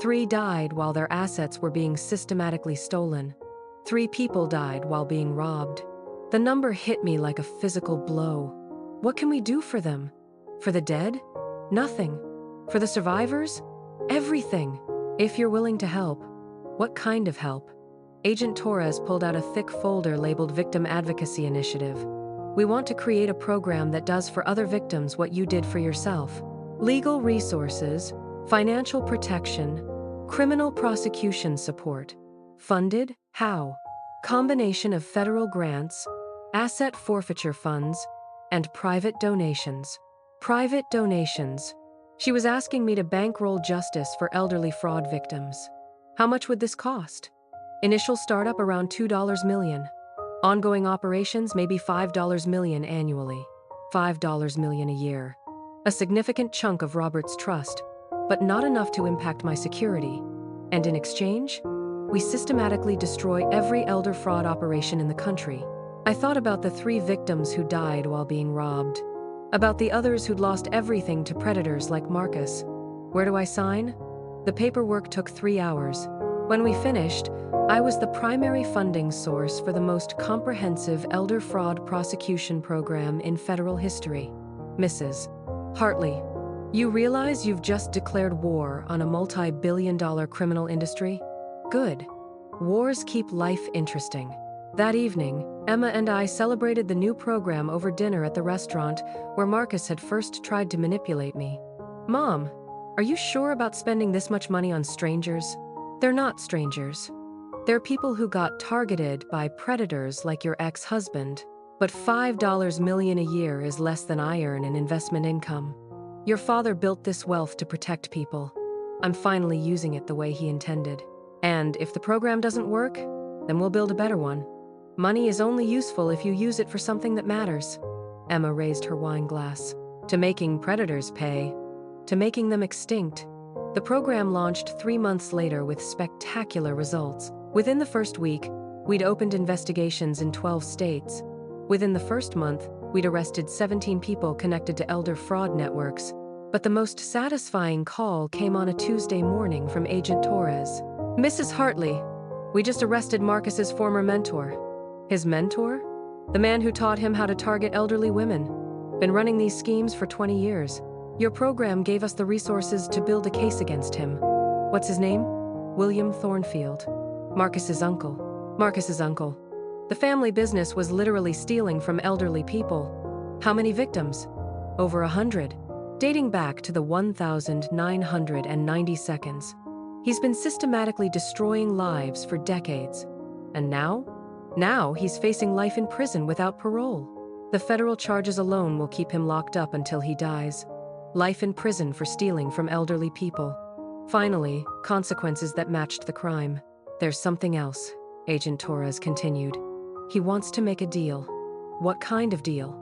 3 died while their assets were being systematically stolen. 3 people died while being robbed. The number hit me like a physical blow. What can we do for them? For the dead? Nothing. For the survivors? Everything. If you're willing to help. What kind of help? Agent Torres pulled out a thick folder labeled Victim Advocacy Initiative. We want to create a program that does for other victims what you did for yourself. Legal resources, financial protection, criminal prosecution support. Funded? How? Combination of federal grants, asset forfeiture funds, and private donations. Private donations. She was asking me to bankroll justice for elderly fraud victims. How much would this cost? Initial startup around $2 million. Ongoing operations maybe $5 million annually. $5 million a year. A significant chunk of Robert's trust, but not enough to impact my security. And in exchange, we systematically destroy every elder fraud operation in the country. I thought about the 3 victims who died while being robbed. About the others who'd lost everything to predators like Marcus. Where do I sign? The paperwork took 3 hours. When we finished, I was the primary funding source for the most comprehensive elder fraud prosecution program in federal history. Mrs. Hartley, you realize you've just declared war on a multi-billion-dollar criminal industry? Good. Wars keep life interesting. That evening, Emma and I celebrated the new program over dinner at the restaurant where Marcus had first tried to manipulate me. Mom, are you sure about spending this much money on strangers? They're not strangers. They're people who got targeted by predators like your ex-husband. But $5 million a year is less than I earn in investment income. Your father built this wealth to protect people. I'm finally using it the way he intended. And if the program doesn't work, then we'll build a better one. Money is only useful if you use it for something that matters. Emma raised her wine glass. To making predators pay. To making them extinct. The program launched 3 months later with spectacular results. Within the first week, we'd opened investigations in 12 states. Within the first month, we'd arrested 17 people connected to elder fraud networks. But the most satisfying call came on a Tuesday morning from Agent Torres. Mrs. Hartley, we just arrested Marcus's former mentor. His mentor? The man who taught him how to target elderly women. Been running these schemes for 20 years. Your program gave us the resources to build a case against him. What's his name? William Thornfield. Marcus's uncle. Marcus's uncle. The family business was literally stealing from elderly people. How many victims? Over 100. Dating back to the 1990 seconds. He's been systematically destroying lives for decades. And now? Now he's facing life in prison without parole. The federal charges alone will keep him locked up until he dies. Life in prison for stealing from elderly people. Finally, consequences that matched the crime. There's something else, Agent Torres continued. He wants to make a deal. What kind of deal?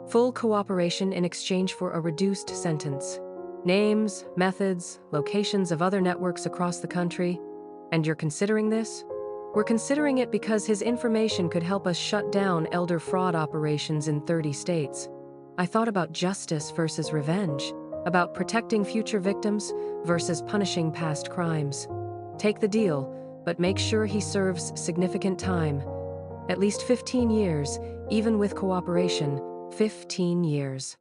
Full cooperation in exchange for a reduced sentence. Names, methods, locations of other networks across the country. And you're considering this? We're considering it because his information could help us shut down elder fraud operations in 30 states. I thought about justice versus revenge, about protecting future victims versus punishing past crimes. Take the deal, but make sure he serves significant time. At least 15 years, even with cooperation, 15 years.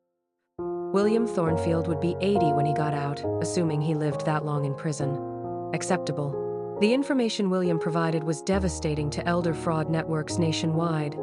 William Thornfield would be 80 when he got out, assuming he lived that long in prison. Acceptable. The information William provided was devastating to elder fraud networks nationwide.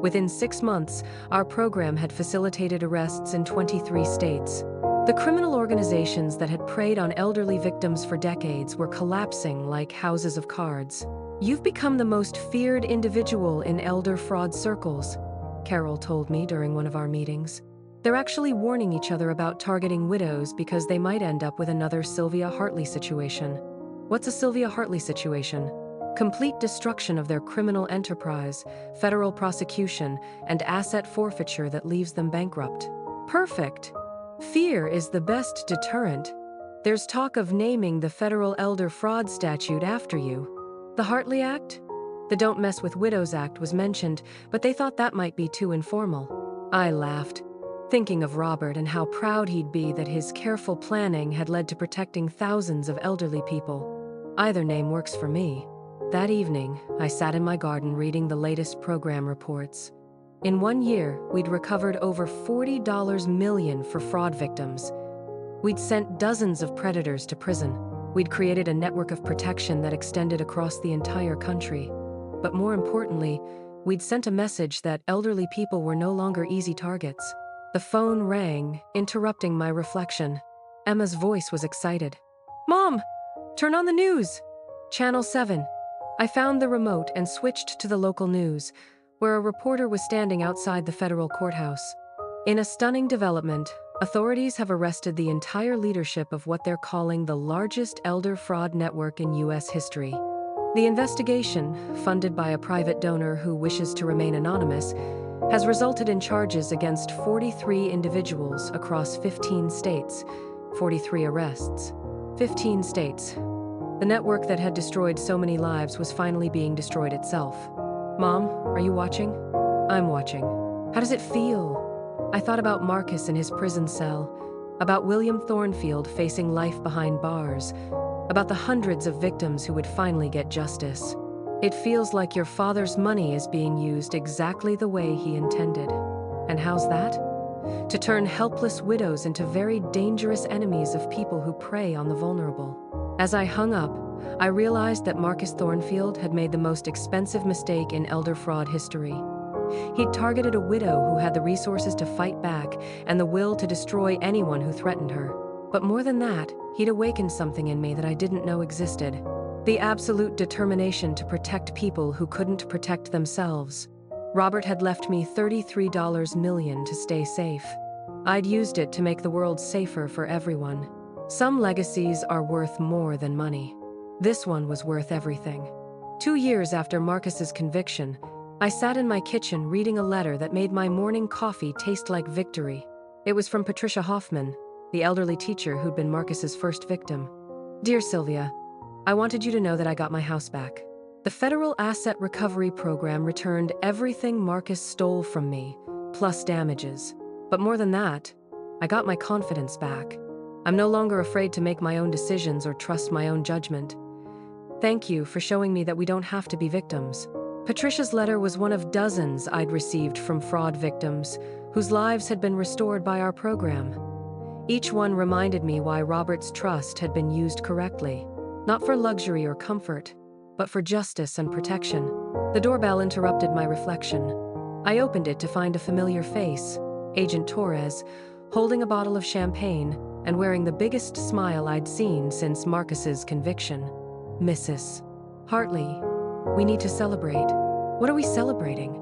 Within 6 months, our program had facilitated arrests in 23 states. The criminal organizations that had preyed on elderly victims for decades were collapsing like houses of cards. "You've become the most feared individual in elder fraud circles," Carol told me during one of our meetings. "They're actually warning each other about targeting widows because they might end up with another Sylvia Hartley situation." What's a Sylvia Hartley situation? Complete destruction of their criminal enterprise, federal prosecution, and asset forfeiture that leaves them bankrupt. Perfect. Fear is the best deterrent. There's talk of naming the federal elder fraud statute after you. The Hartley Act? The Don't Mess with Widows Act was mentioned, but they thought that might be too informal. I laughed, thinking of Robert and how proud he'd be that his careful planning had led to protecting thousands of elderly people. Either name works for me. That evening, I sat in my garden reading the latest program reports. In 1 year, we'd recovered over $40 million for fraud victims. We'd sent dozens of predators to prison. We'd created a network of protection that extended across the entire country. But more importantly, we'd sent a message that elderly people were no longer easy targets. The phone rang, interrupting my reflection. Emma's voice was excited. "Mom, turn on the news! Channel 7. I found the remote and switched to the local news, where a reporter was standing outside the federal courthouse. In a stunning development, authorities have arrested the entire leadership of what they're calling the largest elder fraud network in U.S. history. The investigation, funded by a private donor who wishes to remain anonymous, has resulted in charges against 43 individuals across 15 states, 43 arrests. 15 states. The network that had destroyed so many lives was finally being destroyed itself. Mom, are you watching? I'm watching. How does it feel? I thought about Marcus in his prison cell, about William Thornfield facing life behind bars, about the hundreds of victims who would finally get justice. It feels like your father's money is being used exactly the way he intended. And how's that? To turn helpless widows into very dangerous enemies of people who prey on the vulnerable. As I hung up, I realized that Marcus Thornfield had made the most expensive mistake in elder fraud history. He'd targeted a widow who had the resources to fight back and the will to destroy anyone who threatened her. But more than that, he'd awakened something in me that I didn't know existed. The absolute determination to protect people who couldn't protect themselves. Robert had left me $33 million to stay safe. I'd used it to make the world safer for everyone. Some legacies are worth more than money. This one was worth everything. 2 years after Marcus's conviction, I sat in my kitchen reading a letter that made my morning coffee taste like victory. It was from Patricia Hoffman, the elderly teacher who'd been Marcus's first victim. "Dear Sylvia, I wanted you to know that I got my house back. The Federal Asset Recovery Program returned everything Marcus stole from me, plus damages. But more than that, I got my confidence back. I'm no longer afraid to make my own decisions or trust my own judgment. Thank you for showing me that we don't have to be victims." Patricia's letter was one of dozens I'd received from fraud victims whose lives had been restored by our program. Each one reminded me why Robert's trust had been used correctly, not for luxury or comfort, but for justice and protection. The doorbell interrupted my reflection. I opened it to find a familiar face, Agent Torres, holding a bottle of champagne and wearing the biggest smile I'd seen since Marcus's conviction. "Mrs. Hartley, we need to celebrate." "What are we celebrating?"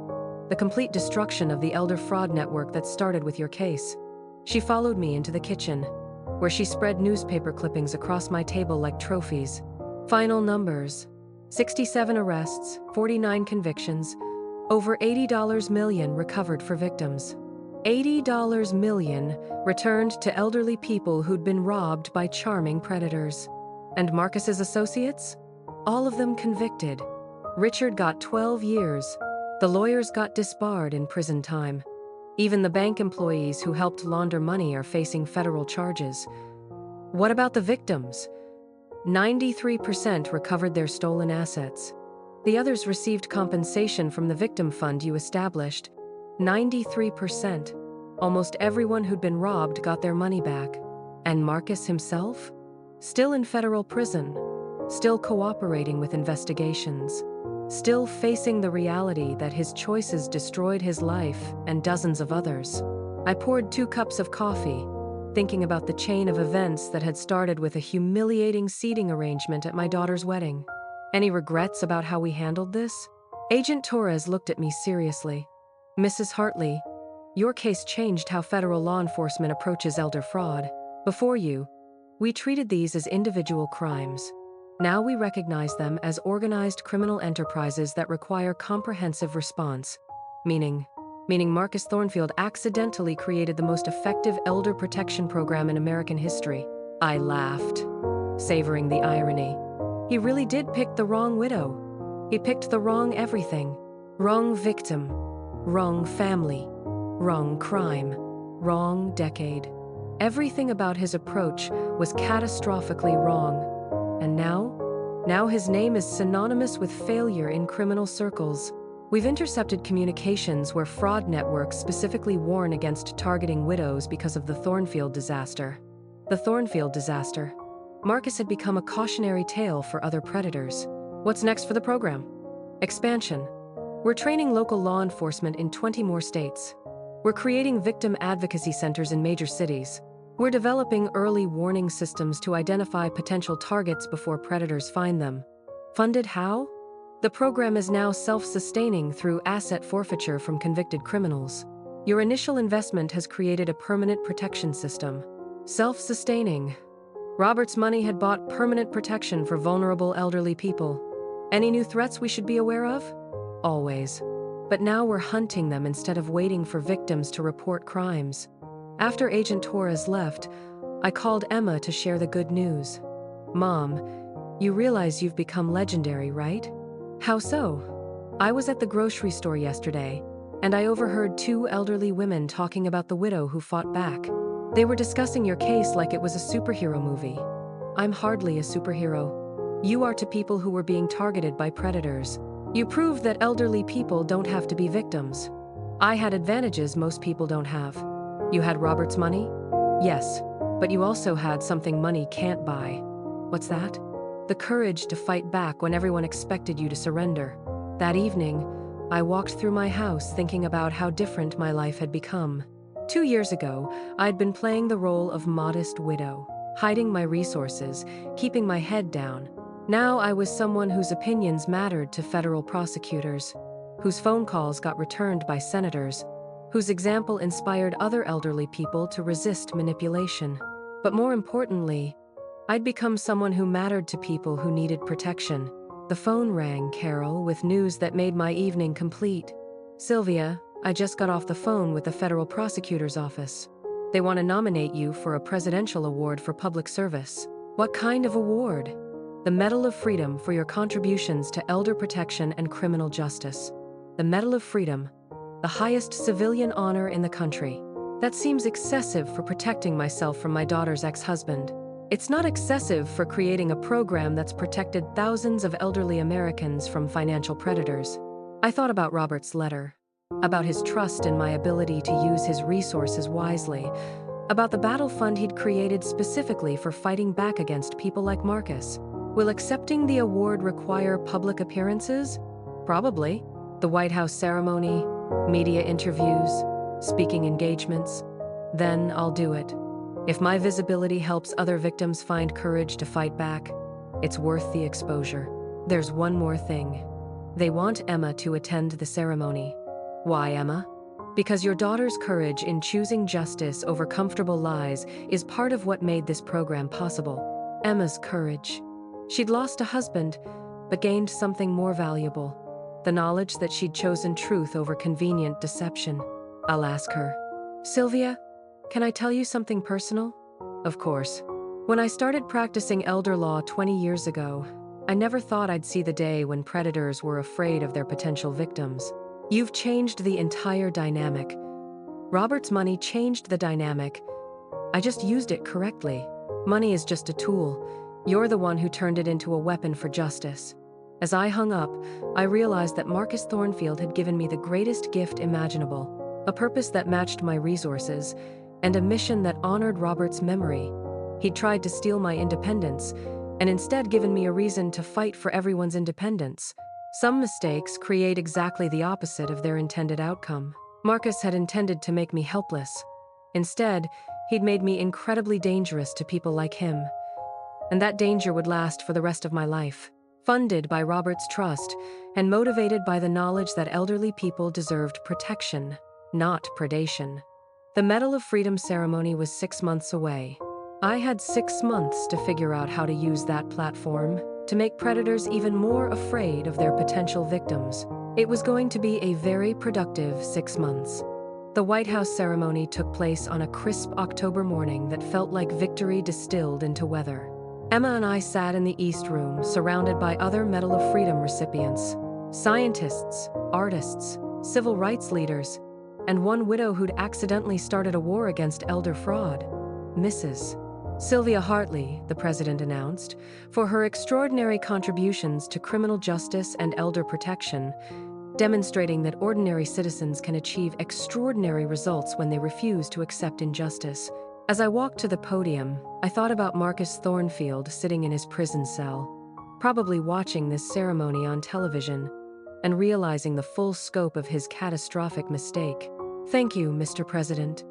"The complete destruction of the elder fraud network that started with your case." She followed me into the kitchen, where she spread newspaper clippings across my table like trophies. Final numbers: 67 arrests, 49 convictions, over $80 million recovered for victims. $80 million returned to elderly people who'd been robbed by charming predators. And Marcus's associates? All of them convicted. Richard got 12 years. The lawyers got disbarred in prison time. Even the bank employees who helped launder money are facing federal charges. What about the victims? 93% recovered their stolen assets. The others received compensation from the victim fund you established. 93%. Almost everyone who'd been robbed got their money back. And Marcus himself? Still in federal prison. Still cooperating with investigations. still facing the reality that his choices destroyed his life and dozens of others. I poured 2 cups of coffee, thinking about the chain of events that had started with a humiliating seating arrangement at my daughter's wedding. Any regrets about how we handled this? Agent Torres looked at me seriously. Mrs. Hartley, your case changed how federal law enforcement approaches elder fraud. Before you, we treated these as individual crimes. Now we recognize them as organized criminal enterprises that require comprehensive response. Meaning Marcus Thornfield accidentally created the most effective elder protection program in American history. I laughed, savoring the irony. He really did pick the wrong widow. He picked the wrong everything. Wrong victim. Wrong family. Wrong crime. Wrong decade. Everything about his approach was catastrophically wrong. And now his name is synonymous with failure in criminal circles. We've intercepted communications where fraud networks specifically warn against targeting widows because of the Thornfield disaster. The Thornfield disaster. Marcus had become a cautionary tale for other predators. What's next for the program? Expansion. We're training local law enforcement in 20 more states. We're creating victim advocacy centers in major cities. We're developing early warning systems to identify potential targets before predators find them. Funded how? The program is now self-sustaining through asset forfeiture from convicted criminals. Your initial investment has created a permanent protection system. Self-sustaining. Robert's money had bought permanent protection for vulnerable elderly people. Any new threats we should be aware of? Always. But now we're hunting them instead of waiting for victims to report crimes. After Agent Torres left, I called Emma to share the good news. Mom, you realize you've become legendary, right? How so? I was at the grocery store yesterday, and I overheard 2 elderly women talking about the widow who fought back. They were discussing your case like it was a superhero movie. I'm hardly a superhero. You are to people who were being targeted by predators. You proved that elderly people don't have to be victims. I had advantages most people don't have. You had Robert's money? Yes, but you also had something money can't buy. What's that? The courage to fight back when everyone expected you to surrender. That evening, I walked through my house thinking about how different my life had become. 2 years ago, I'd been playing the role of modest widow, hiding my resources, keeping my head down. Now I was someone whose opinions mattered to federal prosecutors, whose phone calls got returned by senators, whose example inspired other elderly people to resist manipulation. But more importantly, I'd become someone who mattered to people who needed protection. The phone rang, Carol, with news that made my evening complete. Sylvia, I just got off the phone with the federal prosecutor's office. They want to nominate you for a presidential award for public service. What kind of award? The Medal of Freedom for your contributions to elder protection and criminal justice. The Medal of Freedom, the highest civilian honor in the country. That seems excessive for protecting myself from my daughter's ex-husband. It's not excessive for creating a program that's protected thousands of elderly Americans from financial predators. I thought about Robert's letter, about his trust in my ability to use his resources wisely, about the battle fund he'd created specifically for fighting back against people like Marcus. Will accepting the award require public appearances? Probably. The White House ceremony, media interviews, speaking engagements. Then I'll do it. If my visibility helps other victims find courage to fight back, it's worth the exposure. There's one more thing. They want Emma to attend the ceremony. Why, Emma? Because your daughter's courage in choosing justice over comfortable lies is part of what made this program possible. Emma's courage. She'd lost a husband, but gained something more valuable. The knowledge that she'd chosen truth over convenient deception. I'll ask her. Sylvia, can I tell you something personal? Of course. When I started practicing elder law 20 years ago, I never thought I'd see the day when predators were afraid of their potential victims. You've changed the entire dynamic. Robert's money changed the dynamic. I just used it correctly. Money is just a tool. You're the one who turned it into a weapon for justice. As I hung up, I realized that Marcus Thornfield had given me the greatest gift imaginable, a purpose that matched my resources, and a mission that honored Robert's memory. He'd tried to steal my independence, and instead given me a reason to fight for everyone's independence. Some mistakes create exactly the opposite of their intended outcome. Marcus had intended to make me helpless. Instead, he'd made me incredibly dangerous to people like him. And that danger would last for the rest of my life. Funded by Robert's trust and motivated by the knowledge that elderly people deserved protection, not predation. The Medal of Freedom ceremony was 6 months away. I had 6 months to figure out how to use that platform to make predators even more afraid of their potential victims. It was going to be a very productive 6 months. The White House ceremony took place on a crisp October morning that felt like victory distilled into weather. Emma and I sat in the East Room, surrounded by other Medal of Freedom recipients, scientists, artists, civil rights leaders, and one widow who'd accidentally started a war against elder fraud, Mrs. Sylvia Hartley, the president announced, for her extraordinary contributions to criminal justice and elder protection, demonstrating that ordinary citizens can achieve extraordinary results when they refuse to accept injustice. As I walked to the podium, I thought about Marcus Thornfield sitting in his prison cell, probably watching this ceremony on television, and realizing the full scope of his catastrophic mistake. Thank you, Mr. President.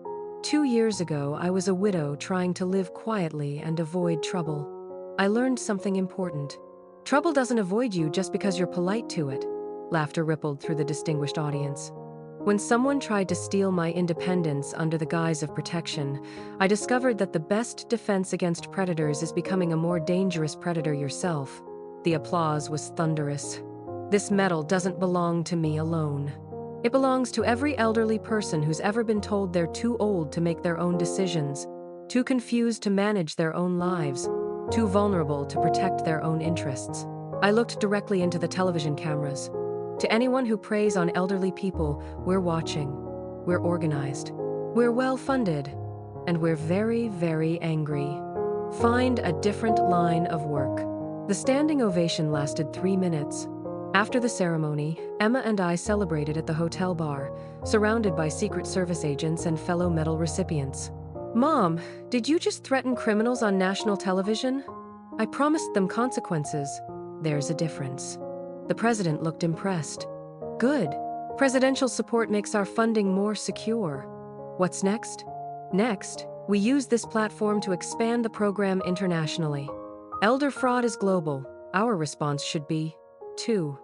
2 years ago, I was a widow trying to live quietly and avoid trouble. I learned something important. Trouble doesn't avoid you just because you're polite to it. Laughter rippled through the distinguished audience. When someone tried to steal my independence under the guise of protection, I discovered that the best defense against predators is becoming a more dangerous predator yourself. The applause was thunderous. This medal doesn't belong to me alone. It belongs to every elderly person who's ever been told they're too old to make their own decisions, too confused to manage their own lives, too vulnerable to protect their own interests. I looked directly into the television cameras. To anyone who preys on elderly people, we're watching, we're organized, we're well-funded, and we're very, very angry. Find a different line of work. The standing ovation lasted 3 minutes. After the ceremony, Emma and I celebrated at the hotel bar, surrounded by Secret Service agents and fellow medal recipients. Mom, did you just threaten criminals on national television? I promised them consequences. There's a difference. The president looked impressed. Good. Presidential support makes our funding more secure. What's next? Next, we use this platform to expand the program internationally. Elder fraud is global. Our response should be, too.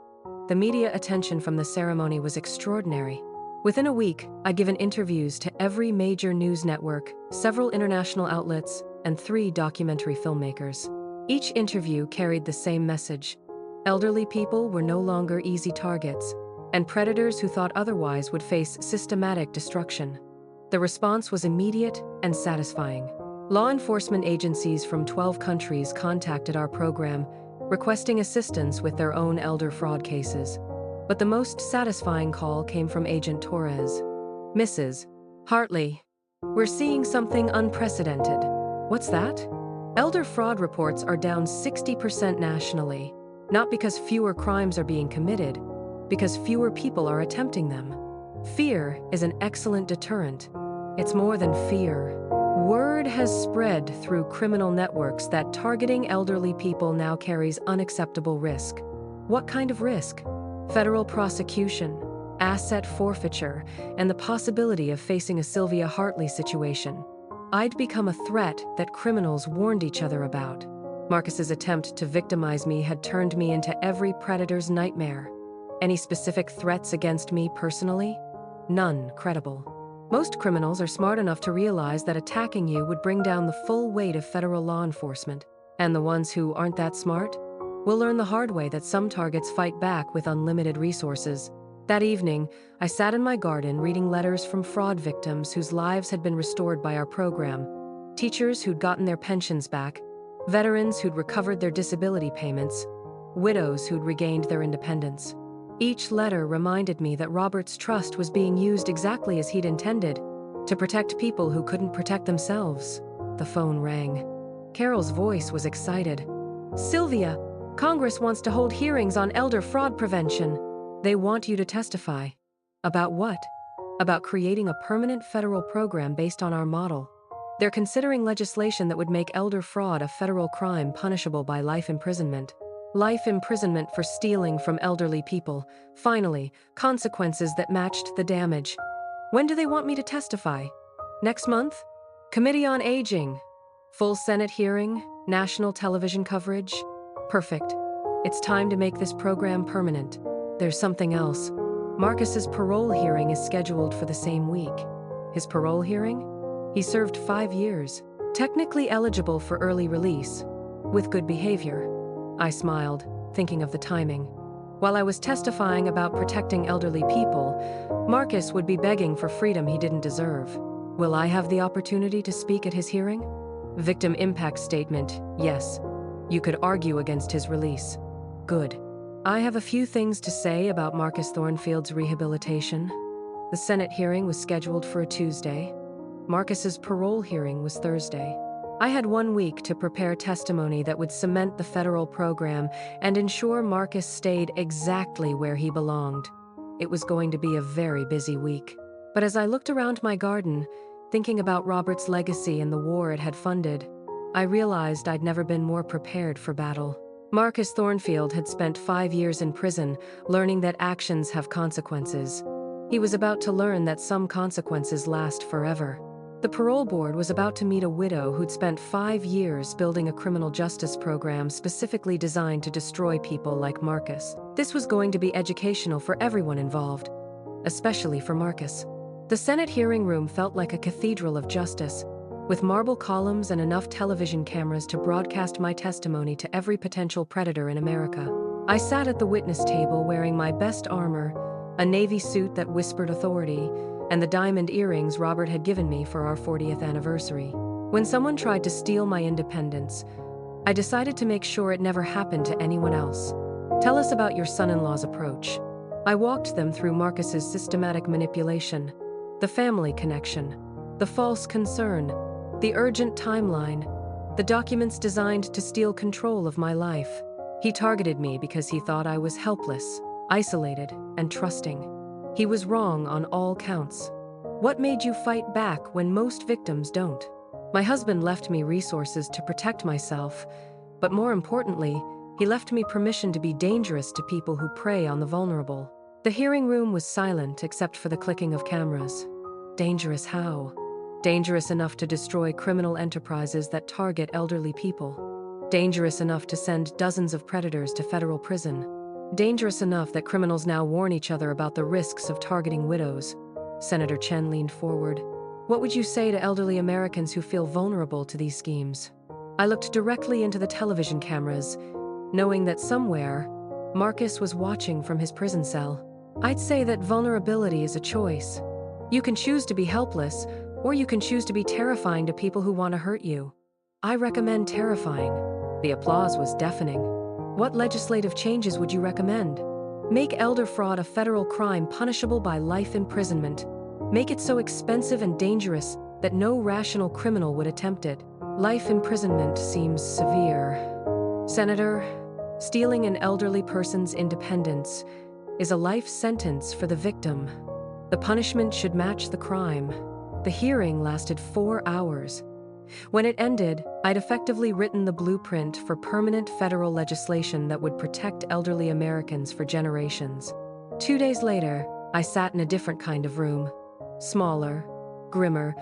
The media attention from the ceremony was extraordinary. Within a week, I'd given interviews to every major news network, several international outlets, and 3 documentary filmmakers. Each interview carried the same message. Elderly people were no longer easy targets, and predators who thought otherwise would face systematic destruction. The response was immediate and satisfying. Law enforcement agencies from 12 countries contacted our program, requesting assistance with their own elder fraud cases. But the most satisfying call came from Agent Torres. Mrs. Hartley, we're seeing something unprecedented. What's that? Elder fraud reports are down 60% nationally. Not because fewer crimes are being committed, because fewer people are attempting them. Fear is an excellent deterrent. It's more than fear. Word has spread through criminal networks that targeting elderly people now carries unacceptable risk. What kind of risk? Federal prosecution, asset forfeiture, and the possibility of facing a Sylvia Hartley situation. I'd become a threat that criminals warned each other about. Marcus's attempt to victimize me had turned me into every predator's nightmare. Any specific threats against me personally? None credible. Most criminals are smart enough to realize that attacking you would bring down the full weight of federal law enforcement. And the ones who aren't that smart will learn the hard way that some targets fight back with unlimited resources. That evening, I sat in my garden reading letters from fraud victims whose lives had been restored by our program, teachers who'd gotten their pensions back, veterans who'd recovered their disability payments, widows who'd regained their independence. Each letter reminded me that Robert's trust was being used exactly as he'd intended, to protect people who couldn't protect themselves. The phone rang. Carol's voice was excited. Sylvia, Congress wants to hold hearings on elder fraud prevention. They want you to testify. About what? About creating a permanent federal program based on our model. They're considering legislation that would make elder fraud a federal crime punishable by life imprisonment. Life imprisonment for stealing from elderly people. Finally, consequences that matched the damage. When do they want me to testify? Next month? Committee on Aging. Full Senate hearing? National television coverage? Perfect. It's time to make this program permanent. There's something else. Marcus's parole hearing is scheduled for the same week. His parole hearing? He served 5 years, technically eligible for early release, with good behavior. I smiled, thinking of the timing. While I was testifying about protecting elderly people, Marcus would be begging for freedom he didn't deserve. Will I have the opportunity to speak at his hearing? Victim impact statement, yes. You could argue against his release. Good. I have a few things to say about Marcus Thornfield's rehabilitation. The Senate hearing was scheduled for a Tuesday. Marcus's parole hearing was Thursday. I had 1 week to prepare testimony that would cement the federal program and ensure Marcus stayed exactly where he belonged. It was going to be a very busy week. But as I looked around my garden, thinking about Robert's legacy and the war it had funded, I realized I'd never been more prepared for battle. Marcus Thornfield had spent 5 years in prison, learning that actions have consequences. He was about to learn that some consequences last forever. The parole board was about to meet a widow who'd spent 5 years building a criminal justice program specifically designed to destroy people like Marcus. This was going to be educational for everyone involved, especially for Marcus. The Senate hearing room felt like a cathedral of justice, with marble columns and enough television cameras to broadcast my testimony to every potential predator in America. I sat at the witness table wearing my best armor, a navy suit that whispered authority, and the diamond earrings Robert had given me for our 40th anniversary. When someone tried to steal my independence, I decided to make sure it never happened to anyone else. Tell us about your son-in-law's approach. I walked them through Marcus's systematic manipulation, the family connection, the false concern, the urgent timeline, the documents designed to steal control of my life. He targeted me because he thought I was helpless, isolated, and trusting. He was wrong on all counts. What made you fight back when most victims don't? My husband left me resources to protect myself, but more importantly, he left me permission to be dangerous to people who prey on the vulnerable. The hearing room was silent except for the clicking of cameras. Dangerous how? Dangerous enough to destroy criminal enterprises that target elderly people. Dangerous enough to send dozens of predators to federal prison. Dangerous enough that criminals now warn each other about the risks of targeting widows. Senator Chen leaned forward. What would you say to elderly Americans who feel vulnerable to these schemes? I looked directly into the television cameras, knowing that somewhere, Marcus was watching from his prison cell. I'd say that vulnerability is a choice. You can choose to be helpless, or you can choose to be terrifying to people who want to hurt you. I recommend terrifying. The applause was deafening. What legislative changes would you recommend? Make elder fraud a federal crime punishable by life imprisonment. Make it so expensive and dangerous that no rational criminal would attempt it. Life imprisonment seems severe. Senator, stealing an elderly person's independence is a life sentence for the victim. The punishment should match the crime. The hearing lasted 4 hours. When it ended, I'd effectively written the blueprint for permanent federal legislation that would protect elderly Americans for generations. 2 days later, I sat in a different kind of room. Smaller, grimmer,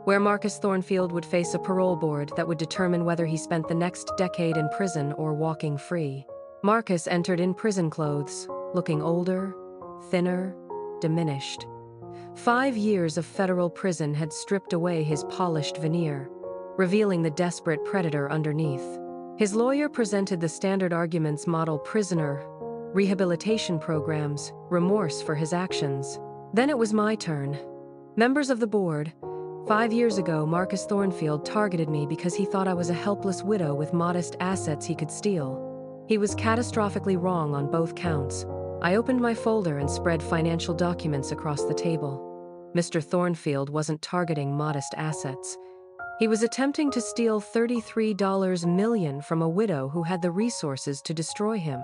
where Marcus Thornfield would face a parole board that would determine whether he spent the next decade in prison or walking free. Marcus entered in prison clothes, looking older, thinner, diminished. 5 years of federal prison had stripped away his polished veneer, revealing the desperate predator underneath. His lawyer presented the standard arguments: model prisoner, rehabilitation programs, remorse for his actions. Then it was my turn. Members of the board, 5 years ago, Marcus Thornfield targeted me because he thought I was a helpless widow with modest assets he could steal. He was catastrophically wrong on both counts. I opened my folder and spread financial documents across the table. Mr. Thornfield wasn't targeting modest assets. He was attempting to steal $33 million from a widow who had the resources to destroy him.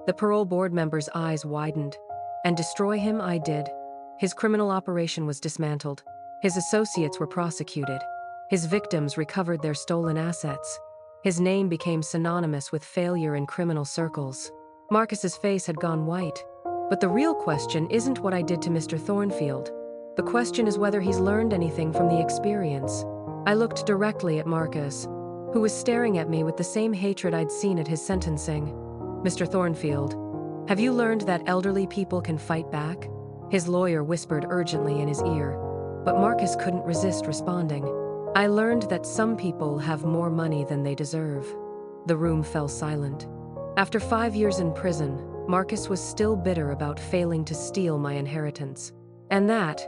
The parole board member's eyes widened. And destroy him I did. His criminal operation was dismantled. His associates were prosecuted. His victims recovered their stolen assets. His name became synonymous with failure in criminal circles. Marcus's face had gone white. But the real question isn't what I did to Mr. Thornfield. The question is whether he's learned anything from the experience. I looked directly at Marcus, who was staring at me with the same hatred I'd seen at his sentencing. Mr. Thornfield, have you learned that elderly people can fight back? His lawyer whispered urgently in his ear, but Marcus couldn't resist responding. I learned that some people have more money than they deserve. The room fell silent. After 5 years in prison, Marcus was still bitter about failing to steal my inheritance. And that,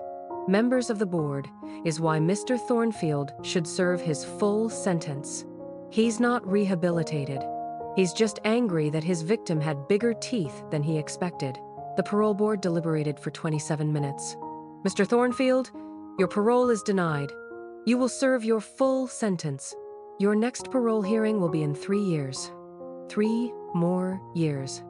members of the board, is why Mr. Thornfield should serve his full sentence. He's not rehabilitated. He's just angry that his victim had bigger teeth than he expected. The parole board deliberated for 27 minutes. Mr. Thornfield, your parole is denied. You will serve your full sentence. Your next parole hearing will be in 3 years. 3 more years.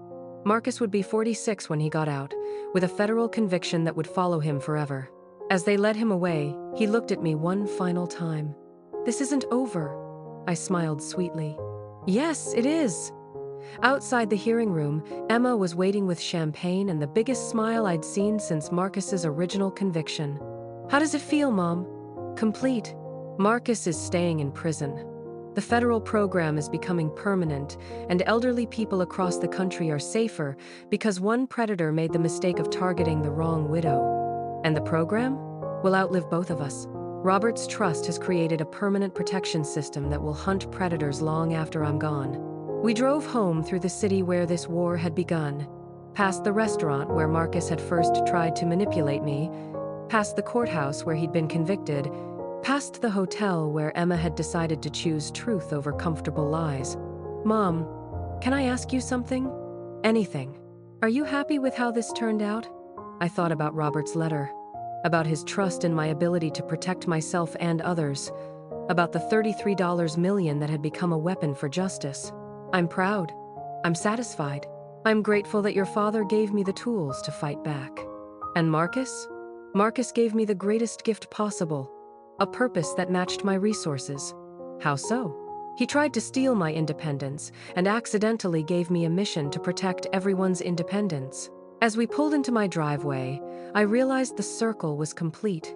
Marcus would be 46 when he got out, with a federal conviction that would follow him forever. As they led him away, he looked at me one final time. This isn't over. I smiled sweetly. Yes, it is. Outside the hearing room, Emma was waiting with champagne and the biggest smile I'd seen since Marcus's original conviction. How does it feel, Mom? Complete. Marcus is staying in prison. The federal program is becoming permanent, and elderly people across the country are safer because one predator made the mistake of targeting the wrong widow. And the program will outlive both of us. Robert's trust has created a permanent protection system that will hunt predators long after I'm gone. We drove home through the city where this war had begun, past the restaurant where Marcus had first tried to manipulate me, past the courthouse where he'd been convicted, past the hotel where Emma had decided to choose truth over comfortable lies. Mom, can I ask you something? Anything. Are you happy with how this turned out? I thought about Robert's letter, about his trust in my ability to protect myself and others, about the $33 million that had become a weapon for justice. I'm proud. I'm satisfied. I'm grateful that your father gave me the tools to fight back. And Marcus? Marcus gave me the greatest gift possible. A purpose that matched my resources. How so? He tried to steal my independence and accidentally gave me a mission to protect everyone's independence. As we pulled into my driveway, I realized the circle was complete.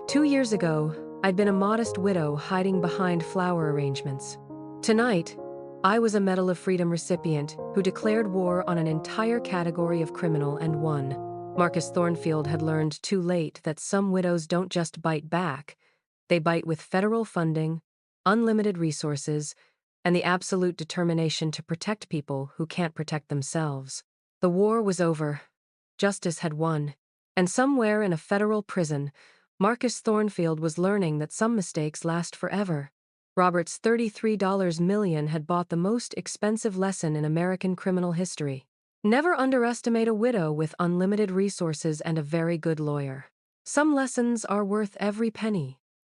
2 years ago, I'd been a modest widow hiding behind flower arrangements. Tonight, I was a Medal of Freedom recipient who declared war on an entire category of criminal and won. Marcus Thornfield had learned too late that some widows don't just bite back. They bite with federal funding, unlimited resources, and the absolute determination to protect people who can't protect themselves. The war was over. Justice had won. And somewhere in a federal prison, Marcus Thornfield was learning that some mistakes last forever. Robert's $33 million had bought the most expensive lesson in American criminal history. Never underestimate a widow with unlimited resources and a very good lawyer. Some lessons are worth every penny.